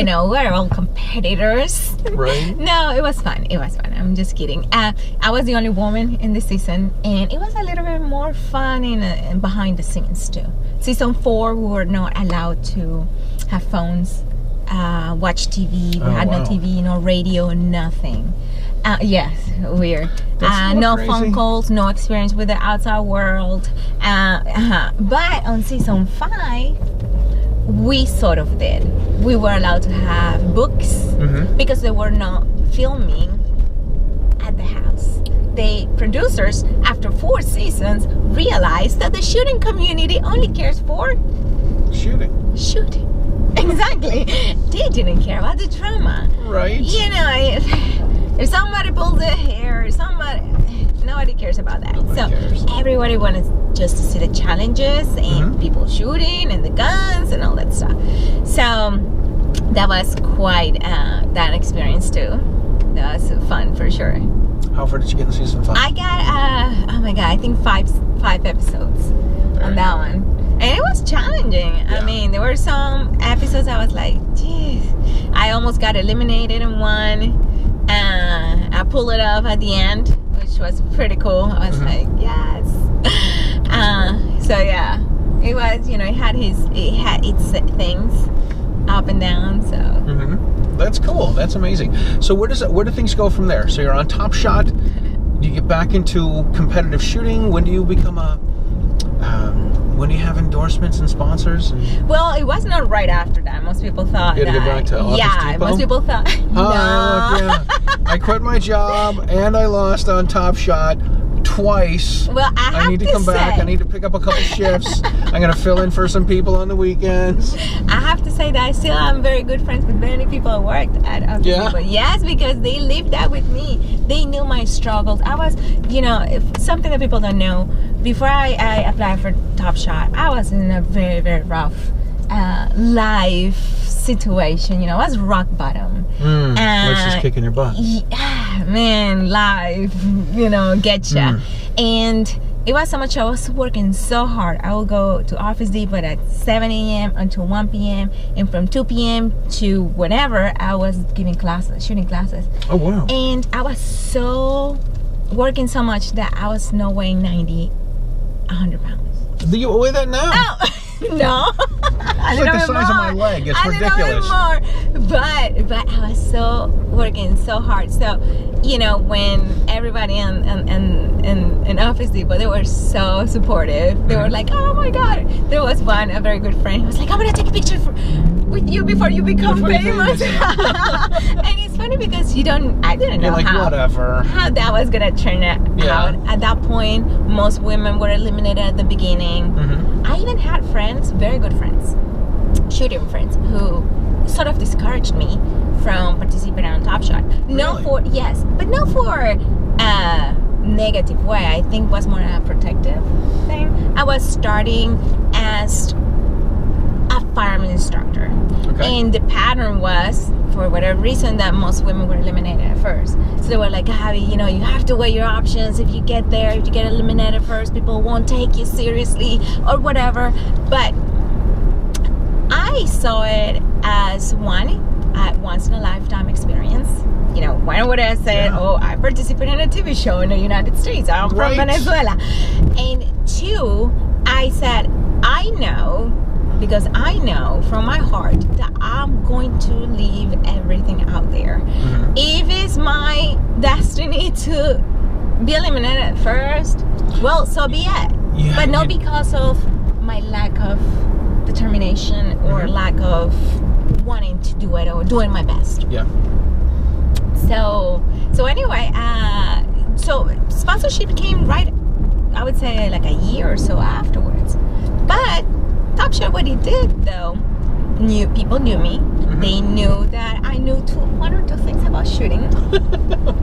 [SPEAKER 3] No? We're all competitors.
[SPEAKER 2] Right.
[SPEAKER 3] No, it was fun. I'm just kidding. I was the only woman in the season, and it was a little bit more fun in behind the scenes too. Season 4, we were not allowed to have phones, watch TV. We had no TV, no radio, nothing. Yes, weird. No
[SPEAKER 2] crazy.
[SPEAKER 3] phone calls, no experience with the outside world. But on season 5, we sort of did. We were allowed to have books because they were not filming at the house. The producers, after 4 seasons, realized that the shooting community only cares for
[SPEAKER 2] shooting.
[SPEAKER 3] Exactly. They didn't care about the drama.
[SPEAKER 2] Right.
[SPEAKER 3] If somebody pulls their hair, nobody cares about that.
[SPEAKER 2] Nobody cares.
[SPEAKER 3] Everybody wanted just to see the challenges and people shooting and the guns and all that stuff. So that was quite that experience too. That was fun for sure.
[SPEAKER 2] How far did you get in season 5?
[SPEAKER 3] I got oh my god, I think five episodes on that one. And it was challenging.
[SPEAKER 2] Yeah.
[SPEAKER 3] I mean, there were some episodes I was like, geez, I almost got eliminated in one. I pulled it off at the end, which was pretty cool. I was like, yes. So yeah, it was, it had its things up and down. So
[SPEAKER 2] that's cool. That's amazing. So where do things go from there? So you're on Top Shot. Do you get back into competitive shooting? When do you become when do you have endorsements and sponsors?
[SPEAKER 3] Well, it was not right after that. Most people thought
[SPEAKER 2] you had to get back to Office Depot?
[SPEAKER 3] Most people thought,
[SPEAKER 2] I quit my job and I lost on Top Shot twice.
[SPEAKER 3] Well, I
[SPEAKER 2] need to come back. I need to pick up a couple shifts. I'm going to fill in for some people on the weekends.
[SPEAKER 3] I have to say that I still am very good friends with many people I worked at Office Depot. Yes, because they lived that with me. They knew my struggles. I was, if something that people don't know, before I applied for Top Shot, I was in a very, very rough life situation. I was rock bottom.
[SPEAKER 2] What's just kicking your butt?
[SPEAKER 3] Man, life, get ya. And it was so much. I was working so hard. I would go to Office Depot at 7 a.m. until 1 p.m. and from 2 p.m. to whenever I was giving classes, shooting classes.
[SPEAKER 2] Oh wow!
[SPEAKER 3] And I was working so much that I was no weighing 100 pounds.
[SPEAKER 2] Do you weigh that now?
[SPEAKER 3] Oh. No,
[SPEAKER 2] it's like the size of my leg. It's ridiculous. But I was working so hard. So, when everybody in Office Depot, they were so supportive. They were like, "Oh my God!" There was a very good friend who was like, "I'm gonna take a picture with you before you become famous." And it's funny because I didn't know how that was gonna turn out. At that point, most women were eliminated at the beginning. I even had friends, very good friends, shooting friends, who sort of discouraged me from participating on Top Shot. Not for a negative way. I think it was more a protective thing. I was starting as a firearm instructor. Okay. And the pattern was, for whatever reason, that most women were eliminated at first. So they were like, Gabby, you have to weigh your options. If you get eliminated first, people won't take you seriously or whatever. But I saw it as once in a lifetime experience. Why would I say, I participated in a TV show in the United States. I'm from Venezuela. And 2, I said, I know, because I know from my heart that I'm going to leave everything out there. If it's my destiny to be eliminated at first, well, so be it. But not because of my lack of determination or lack of wanting to do it or doing my best. So anyway, so sponsorship came right, I would say, like a year or so afterwards. But Top Shot, what he did though, people knew me.
[SPEAKER 3] They knew that I knew one or two things about shooting.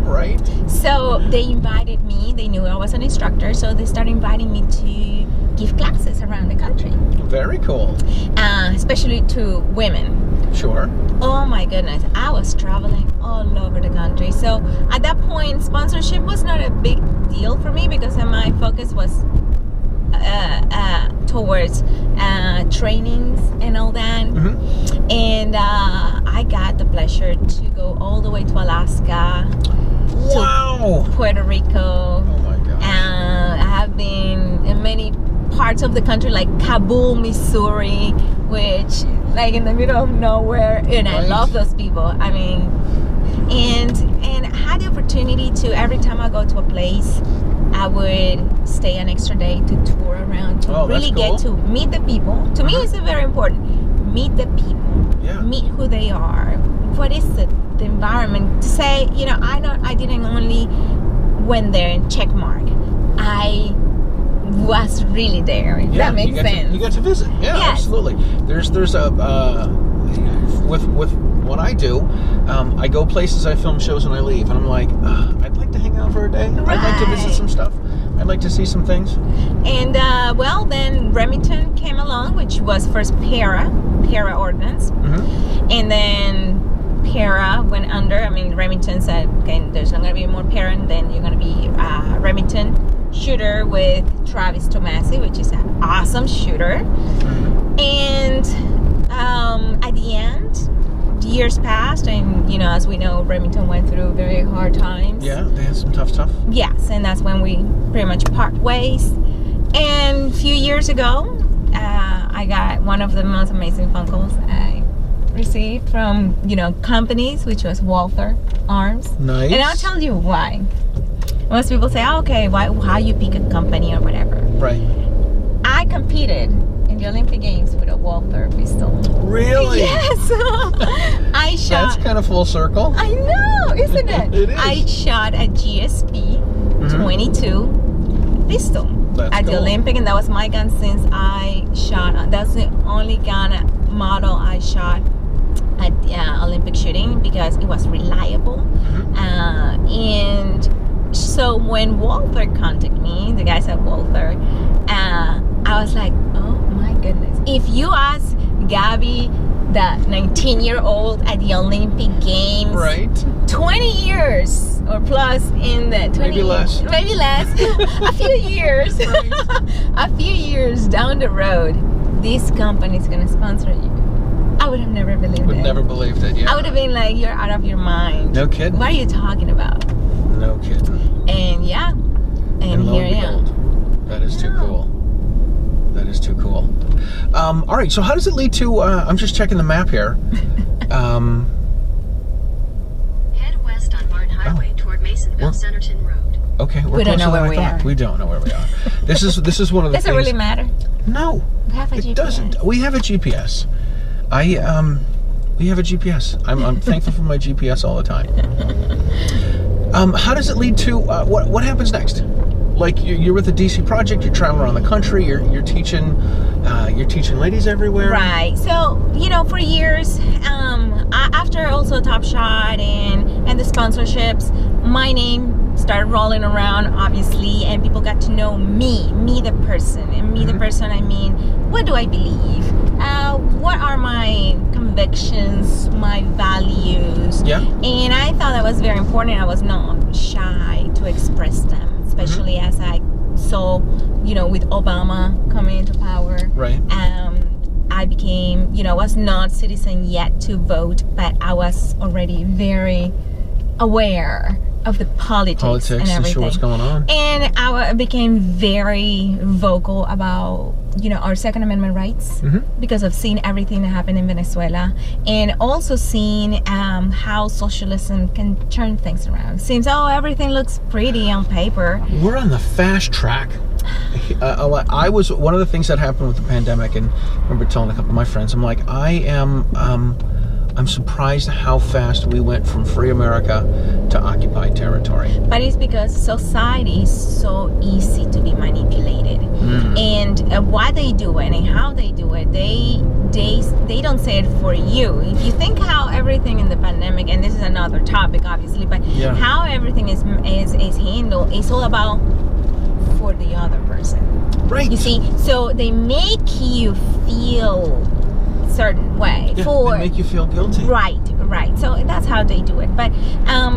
[SPEAKER 2] Right.
[SPEAKER 3] So they invited me. They knew I was an instructor, so they started inviting me to give classes around the country.
[SPEAKER 2] Very cool.
[SPEAKER 3] Especially to women.
[SPEAKER 2] Sure.
[SPEAKER 3] Oh my goodness, I was traveling all over the country. So at that point, sponsorship was not a big deal for me because my focus was towards trainings and all that.
[SPEAKER 2] Mm-hmm.
[SPEAKER 3] And I got the pleasure to go all the way to Alaska,
[SPEAKER 2] Wow.
[SPEAKER 3] to Puerto Rico.
[SPEAKER 2] Oh my gosh.
[SPEAKER 3] I have been in many parts of the country, like Kabul, Missouri, which like in the middle of nowhere, and I love those people. I mean, and I had the opportunity to, every time I go to a place, I would stay an extra day to tour around, to really get to meet the people. To me, it's very important. Meet the people.
[SPEAKER 2] Yeah.
[SPEAKER 3] Meet who they are. What is the environment? To say, you know, I didn't only went there and check mark. I was really there. If that makes sense.
[SPEAKER 2] You got to visit. Yeah,
[SPEAKER 3] yes.
[SPEAKER 2] Absolutely. There's a with what I do, I go places, I film shows, and I leave, and I'm like, I'd like to hang out for a day.
[SPEAKER 3] Right.
[SPEAKER 2] I'd like to visit some stuff. I'd like to see some things.
[SPEAKER 3] And well, then Remington came along, which was first para ordnance,
[SPEAKER 2] Mm-hmm.
[SPEAKER 3] and then para went under. I mean, Remington said, okay, there's not going to be more para, and then you're going to be Remington shooter with Travis Tomasi, which is an awesome shooter.
[SPEAKER 2] Mm-hmm.
[SPEAKER 3] And at the end, years passed, and you know, as we know, Remington went through very hard times.
[SPEAKER 2] Yeah, they had some tough stuff.
[SPEAKER 3] Yes, and that's when we pretty much part ways. And a few years ago, I got one of the most amazing phone calls I received from, you know, companies, which was Walther Arms.
[SPEAKER 2] Nice.
[SPEAKER 3] And I'll tell you why. Most people say, oh, okay, how you pick a company or whatever.
[SPEAKER 2] Right.
[SPEAKER 3] I competed in the Olympic Games with a Walther pistol.
[SPEAKER 2] Really?
[SPEAKER 3] Yes. I shot.
[SPEAKER 2] That's kind of full circle.
[SPEAKER 3] I know, isn't it?
[SPEAKER 2] It is.
[SPEAKER 3] I shot a GSP 22 pistol at the Olympic, and that was my gun since I shot. That's the only gun model I shot at Olympic shooting because it was reliable. And so when Walther contacted me, the guys at Walther, I was like, oh my goodness. If you ask Gabby, the 19-year-old at the Olympic Games,
[SPEAKER 2] right,
[SPEAKER 3] 20 years or plus in the 20
[SPEAKER 2] maybe less,
[SPEAKER 3] a few years,
[SPEAKER 2] right.
[SPEAKER 3] a few years down the road, this company is going to sponsor you. I would have never believed it.
[SPEAKER 2] Would never believed it. Yeah.
[SPEAKER 3] I would have been like, you're out of your mind.
[SPEAKER 2] No kidding.
[SPEAKER 3] What are you talking about?
[SPEAKER 2] No kidding.
[SPEAKER 3] And yeah, and here I am.
[SPEAKER 2] That is too cool. That is too cool. All right, so how does it lead to, I'm just checking the map here.
[SPEAKER 1] Head west on Barn Highway toward Masonville, Centerton Road.
[SPEAKER 2] Okay, we're
[SPEAKER 3] We don't
[SPEAKER 2] closer
[SPEAKER 3] know
[SPEAKER 2] than
[SPEAKER 3] where
[SPEAKER 2] I
[SPEAKER 3] we
[SPEAKER 2] thought.
[SPEAKER 3] are.
[SPEAKER 2] We don't know where we are. This is one of the
[SPEAKER 3] Does
[SPEAKER 2] things.
[SPEAKER 3] it really matter?
[SPEAKER 2] No,
[SPEAKER 3] We have a
[SPEAKER 2] it
[SPEAKER 3] GPS.
[SPEAKER 2] doesn't. We have a GPS. We have a GPS. I'm thankful for my GPS all the time. How does it lead to what happens next? Like you're with the DC project, you're traveling around the country, you're teaching ladies everywhere.
[SPEAKER 3] Right. So you know, for years, after also Top Shot and the sponsorships, my name started rolling around, obviously, and people got to know me the person, and me the person. I mean, what do I believe? What are my convictions, my values?
[SPEAKER 2] Yeah.
[SPEAKER 3] And I thought that was very important. I was not shy to express them, especially as I saw, you know, with Obama coming into power.
[SPEAKER 2] Right.
[SPEAKER 3] I became, you know, was not citizen yet to vote, but I was already very aware of the politics and everything.
[SPEAKER 2] Sure what's going on.
[SPEAKER 3] And I became very vocal about, you know, our Second Amendment rights because of seeing everything that happened in Venezuela, and also seeing how socialism can turn things around. Seems, oh, everything looks pretty on paper.
[SPEAKER 2] We're on the fast track. I was one of the things that happened with the pandemic, and I remember telling a couple of my friends, I'm like, I'm surprised how fast we went from free America to occupied territory.
[SPEAKER 3] But but it's because society is so easy to be manipulated. And why they do it and how they do it, they don't say it for you. If you think how everything in the pandemic, and this is another topic obviously, but how everything is handled, it's all about for the other person.
[SPEAKER 2] Right.
[SPEAKER 3] You see, so they make you feel certain way.
[SPEAKER 2] They make you feel guilty.
[SPEAKER 3] Right. So that's how they do it. But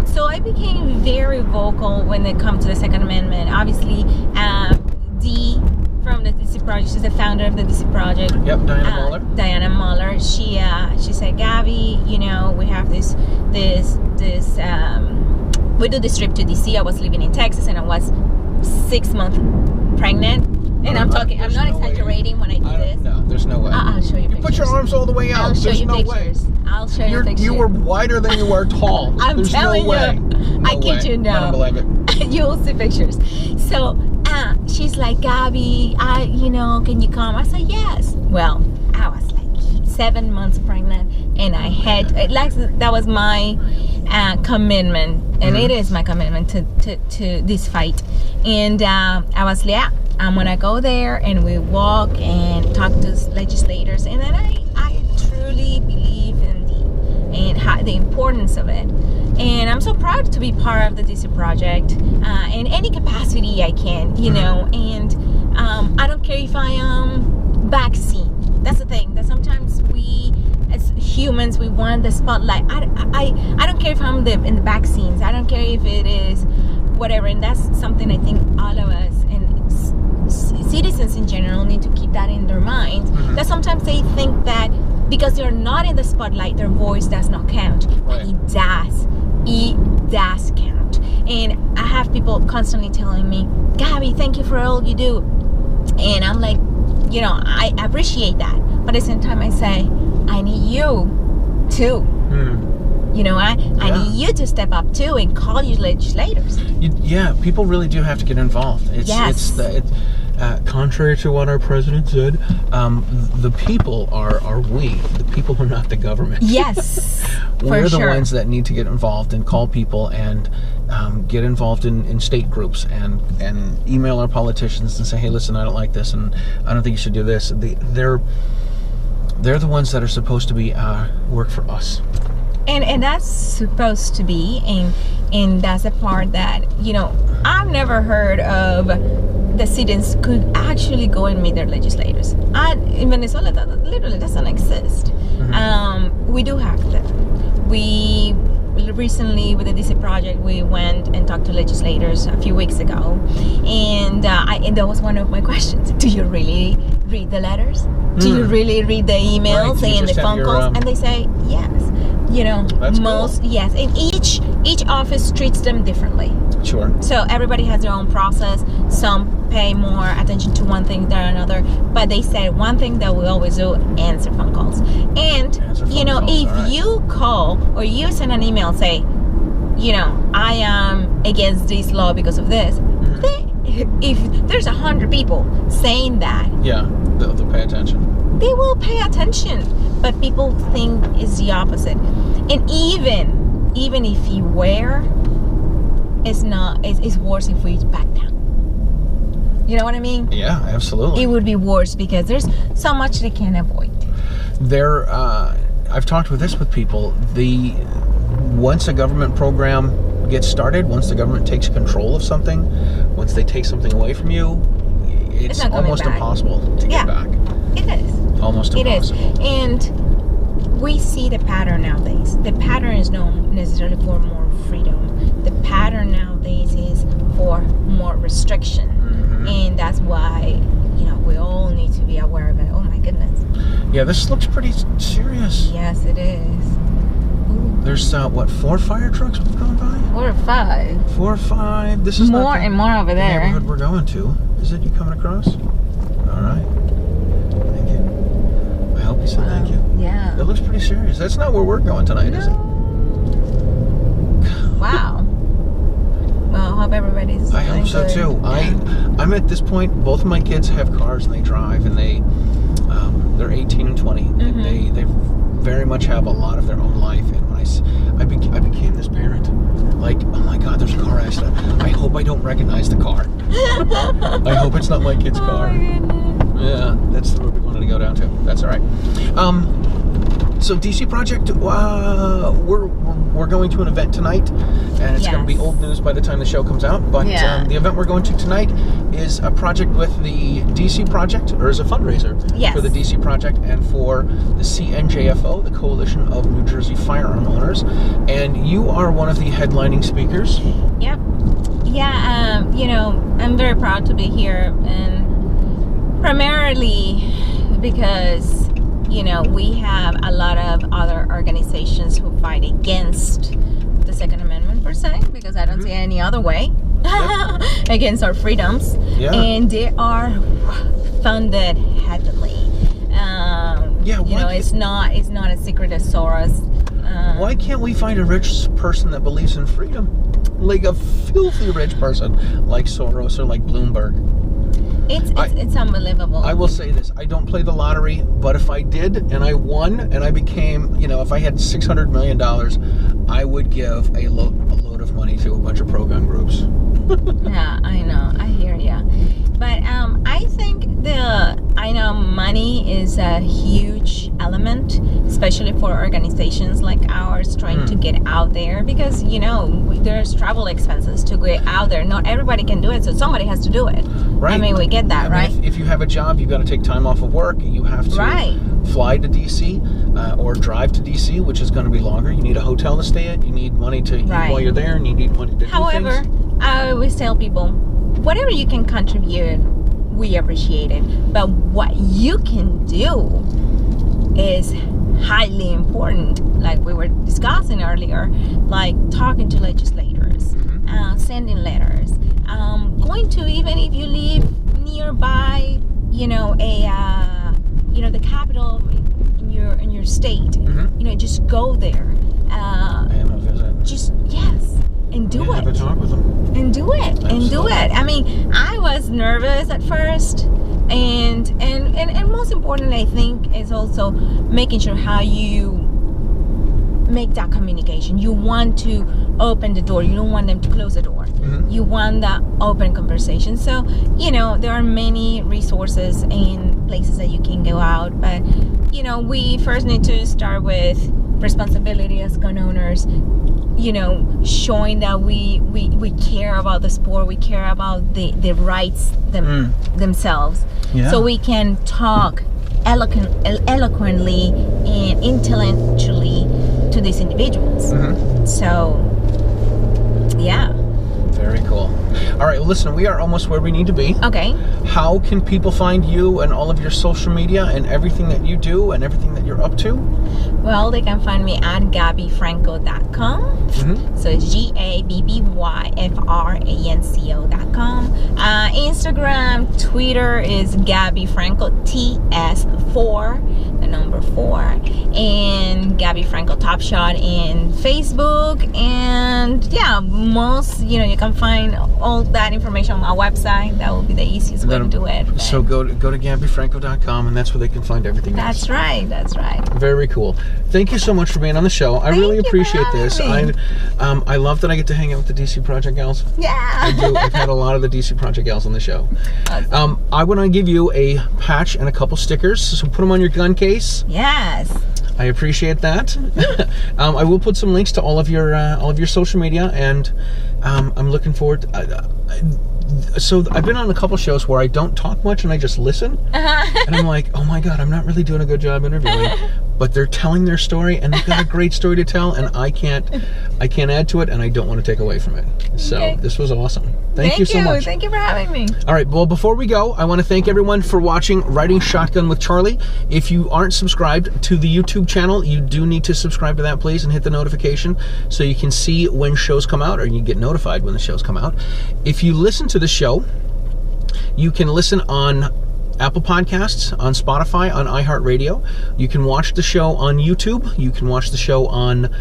[SPEAKER 3] so I became very vocal when it comes to the Second Amendment. Obviously, Dee from the DC Project, she's the founder of the DC Project.
[SPEAKER 2] Yep, Diana
[SPEAKER 3] Muller. She said, Gabby, you know, we have this we do this trip to DC. I was living in Texas and I was 6 months pregnant. And I'm not exaggerating when I do this.
[SPEAKER 2] No, there's no way.
[SPEAKER 3] I'll show you pictures.
[SPEAKER 2] You put your arms all the way out.
[SPEAKER 3] I'll show you pictures. I'll show you pictures.
[SPEAKER 2] You were wider than you are tall.
[SPEAKER 3] I'm telling you. I kid you not.
[SPEAKER 2] I don't believe it.
[SPEAKER 3] You'll see pictures. So she's like, Gabby, can you come? I said, yes. Well, I was like 7 months pregnant, and I had that was my commitment, and it is my commitment to this fight. And I was like, yeah, I'm gonna go there, and we walk and talk to legislators, and then I truly believe in the importance of it. And I'm so proud to be part of the DC Project in any capacity I can, you know. And I don't care if I am backseat. That's the thing, that sometimes we as humans, we want the spotlight. I don't care if I'm in the back scenes. I don't care if it is whatever. And that's something I think all of us and citizens in general need to keep that in their minds. That sometimes they think that because they're not in the spotlight, their voice does not count. But it does count. And I have people constantly telling me, Gabby, thank you for all you do. And I'm like, you know, I appreciate that. But at the same time, I say, I need you too. You know, I need you to step up too and call your legislators.
[SPEAKER 2] People really do have to get involved. It's contrary to what our president said, the people are we. The people are not the government.
[SPEAKER 3] Yes,
[SPEAKER 2] we're the ones that need to get involved and call people and get involved in state groups and email our politicians and say, hey, listen, I don't like this, and I don't think you should do this. They're the ones that are supposed to be work for us.
[SPEAKER 3] And that's supposed to be, and that's a part that, you know, I've never heard of the citizens could actually go and meet their legislators. In Venezuela, that literally doesn't exist. We do have them. We recently, with the DC Project, we went and talked to legislators a few weeks ago, and that was one of my questions. Do you really read the letters? Do you really read the emails and the phone calls? And they say yes. You know,
[SPEAKER 2] that's cool.
[SPEAKER 3] Yes, and each office treats them differently.
[SPEAKER 2] Sure. So
[SPEAKER 3] everybody has their own process. Some pay more attention to one thing than another, but they said one thing that we always do: answer phone calls. And if you call or you send an email, say, you know, I am against this law because of this. If there's 100 people saying that,
[SPEAKER 2] they'll pay attention.
[SPEAKER 3] They will pay attention, but people think it's the opposite. And even if you wear, it's worse if we back down. You know what I mean?
[SPEAKER 2] Yeah, absolutely.
[SPEAKER 3] It would be worse because there's so much they can't avoid.
[SPEAKER 2] I've talked with people. Once a government program gets started, once the government takes control of something, once they take something away from you, it's almost impossible to get back.
[SPEAKER 3] It is.
[SPEAKER 2] Almost impossible.
[SPEAKER 3] It is. And we see the pattern nowadays. The pattern is not necessarily for more freedom. The pattern nowadays is for more restriction. And that's why, you know, we all need to be aware of it. Oh my goodness.
[SPEAKER 2] Yeah, this looks pretty serious.
[SPEAKER 3] Yes, it is. Ooh.
[SPEAKER 2] There's 4 fire trucks we've gone by?
[SPEAKER 3] 4 or 5.
[SPEAKER 2] 4 or 5. This is
[SPEAKER 3] more and more over there.
[SPEAKER 2] The neighborhood we're going to. Is it you coming across? All right. Thank you. I hope you said thank you.
[SPEAKER 3] Yeah.
[SPEAKER 2] It looks pretty serious. That's not where we're going tonight, is it?
[SPEAKER 3] Wow. Well, I hope everybody's
[SPEAKER 2] I hope so too. Yeah. I'm at this point, both of my kids have cars and they drive, and they're 18 and 20. They very much have a lot of their own life. And when I became this parent, like, oh my God, there's a car accident. I don't recognize the car. I hope it's not my kid's car.
[SPEAKER 3] Oh my goodness.
[SPEAKER 2] Yeah, that's the road we wanted to go down to. That's all right. So DC Project, we're going to an event tonight, and it's going to be old news by the time the show comes out. But the event we're going to tonight is a project with the DC Project, or is a fundraiser for the DC Project and for the CNJFO, the Coalition of New Jersey Firearm Owners. And you are one of the headlining speakers.
[SPEAKER 3] Yep. Yeah. You know, I'm very proud to be here, and primarily because, you know, we have a lot of other organizations who fight against the Second Amendment per se, because I don't see any other way against our freedoms, and they are funded heavily. You know, it's not a secret as Soros.
[SPEAKER 2] Why can't we find a rich person that believes in freedom, like a filthy rich person like Soros or like Bloomberg?
[SPEAKER 3] It's unbelievable.
[SPEAKER 2] I will say this: I don't play the lottery, but if I did and I won and I became, you know, if I had $600 million, I would give a load of money to a bunch of pro-gun groups.
[SPEAKER 3] Yeah, I know. I hear ya. But I think money is a huge element, especially for organizations like ours trying to get out there, because, you know, there's travel expenses to get out there. Not everybody can do it, so somebody has to do it. Right. I mean, we get that, right?
[SPEAKER 2] If you have a job, you've got to take time off of work. You have to fly to DC or drive to DC, which is going to be longer. You need a hotel to stay at. You need money to eat while you're there, and you need money to do things.
[SPEAKER 3] However, I always tell people, whatever you can contribute, we appreciate it. But what you can do is highly important, like we were discussing earlier, like talking to legislators, sending letters, going to, even if you live nearby, you know, the capital in your state, you know, just go there.
[SPEAKER 2] And a visit.
[SPEAKER 3] Just and do it.
[SPEAKER 2] Have a talk with them.
[SPEAKER 3] And do it. Absolutely. And do it. I mean, I was nervous at first, and most importantly, I think, is also making sure how you make that communication. You want to open the door. You don't want them to close the door. You want that open conversation. So, you know, there are many resources and places that you can go out, but, you know, we first need to start with responsibility as gun owners, you know, showing that we care about the sport, we care about the rights themselves, so we can talk eloquently and intellectually to these individuals. So, yeah.
[SPEAKER 2] Very cool. All right, listen, we are almost where we need to be.
[SPEAKER 3] Okay.
[SPEAKER 2] How can people find you and all of your social media and everything that you do and everything that you're up to?
[SPEAKER 3] Well, they can find me at GabbyFranco.com. So it's GabbyFranco.com. Instagram, Twitter is Gabby Franco, TS4, the number 4. And Gabby Franco Top Shot in Facebook. And yeah, you know, you can find all that information on my website. That will be the easiest way to do it.
[SPEAKER 2] So go to GabbyFranco.com, and that's where they can find everything else.
[SPEAKER 3] That's right. That's right.
[SPEAKER 2] Very cool. Thank you so much for being on the show. I really appreciate this. I love that I get to hang out with the DC Project gals.
[SPEAKER 3] Yeah.
[SPEAKER 2] I do. I've had a lot of the DC Project gals on the show. Awesome. I want to give you a patch and a couple stickers, so put them on your gun case.
[SPEAKER 3] Yes.
[SPEAKER 2] I appreciate that. I will put some links to all of your social media, and I'm looking forward to, so I've been on a couple shows where I don't talk much and I just listen, and I'm like, oh my god, I'm not really doing a good job interviewing, but they're telling their story and they've got a great story to tell, and I can't add to it, and I don't want to take away from it. So this was awesome. Thank you so much.
[SPEAKER 3] Thank you for having me.
[SPEAKER 2] All right, well, before we go, I want to thank everyone for watching Riding Shotgun with Charlie. If you aren't subscribed to the YouTube channel, you do need to subscribe to that, please, and hit the notification so you can see when shows come out, or you get notified when the shows come out. If you listen to the show, you can listen on Apple Podcasts, on Spotify, on iHeartRadio. You can watch the show on YouTube. You can watch the show on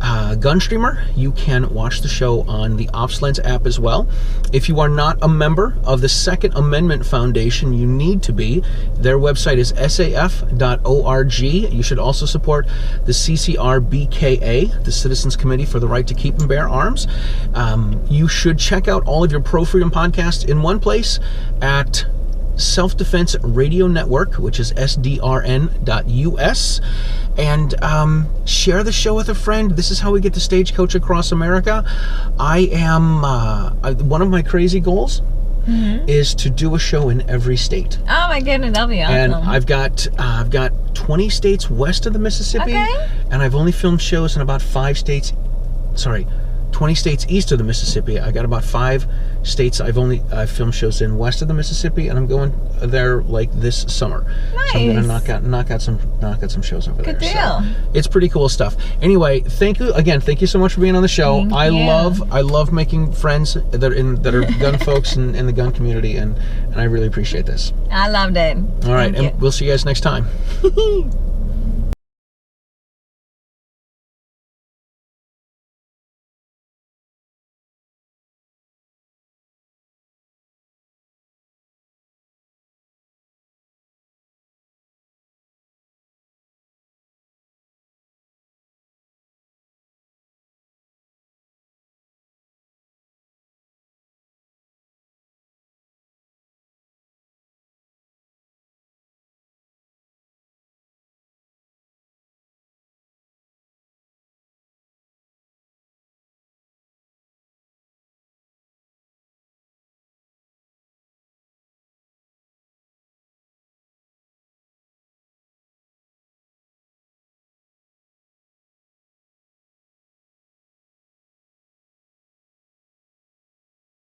[SPEAKER 2] Gunstreamer. You can watch the show on the OpsLens app as well. If you are not a member of the Second Amendment Foundation, you need to be. Their website is saf.org. You should also support the CCR-BKA, the Citizens Committee for the Right to Keep and Bear Arms. You should check out all of your pro-freedom podcasts in one place at Self-Defense Radio Network, which is sdrn.us, and share the show with a friend. This is how we get the Stagecoach across America. I am one of my crazy goals is to do a show in every state.
[SPEAKER 3] Oh my goodness, that'll be awesome.
[SPEAKER 2] And I've got 20 states west of the Mississippi, and I've only filmed shows in about 5 states. Sorry, 20 states east of the Mississippi. I got about 5 states I've filmed shows in west of the Mississippi, and I'm going there like this summer.
[SPEAKER 3] Nice.
[SPEAKER 2] So I'm gonna knock out some shows over there.
[SPEAKER 3] Good deal.
[SPEAKER 2] So it's pretty cool stuff. Anyway, thank you again. Thank you so much for being on the show. I love making friends that are gun folks in the gun community, and I really appreciate this.
[SPEAKER 3] I loved it.
[SPEAKER 2] All right, and we'll see you guys next time.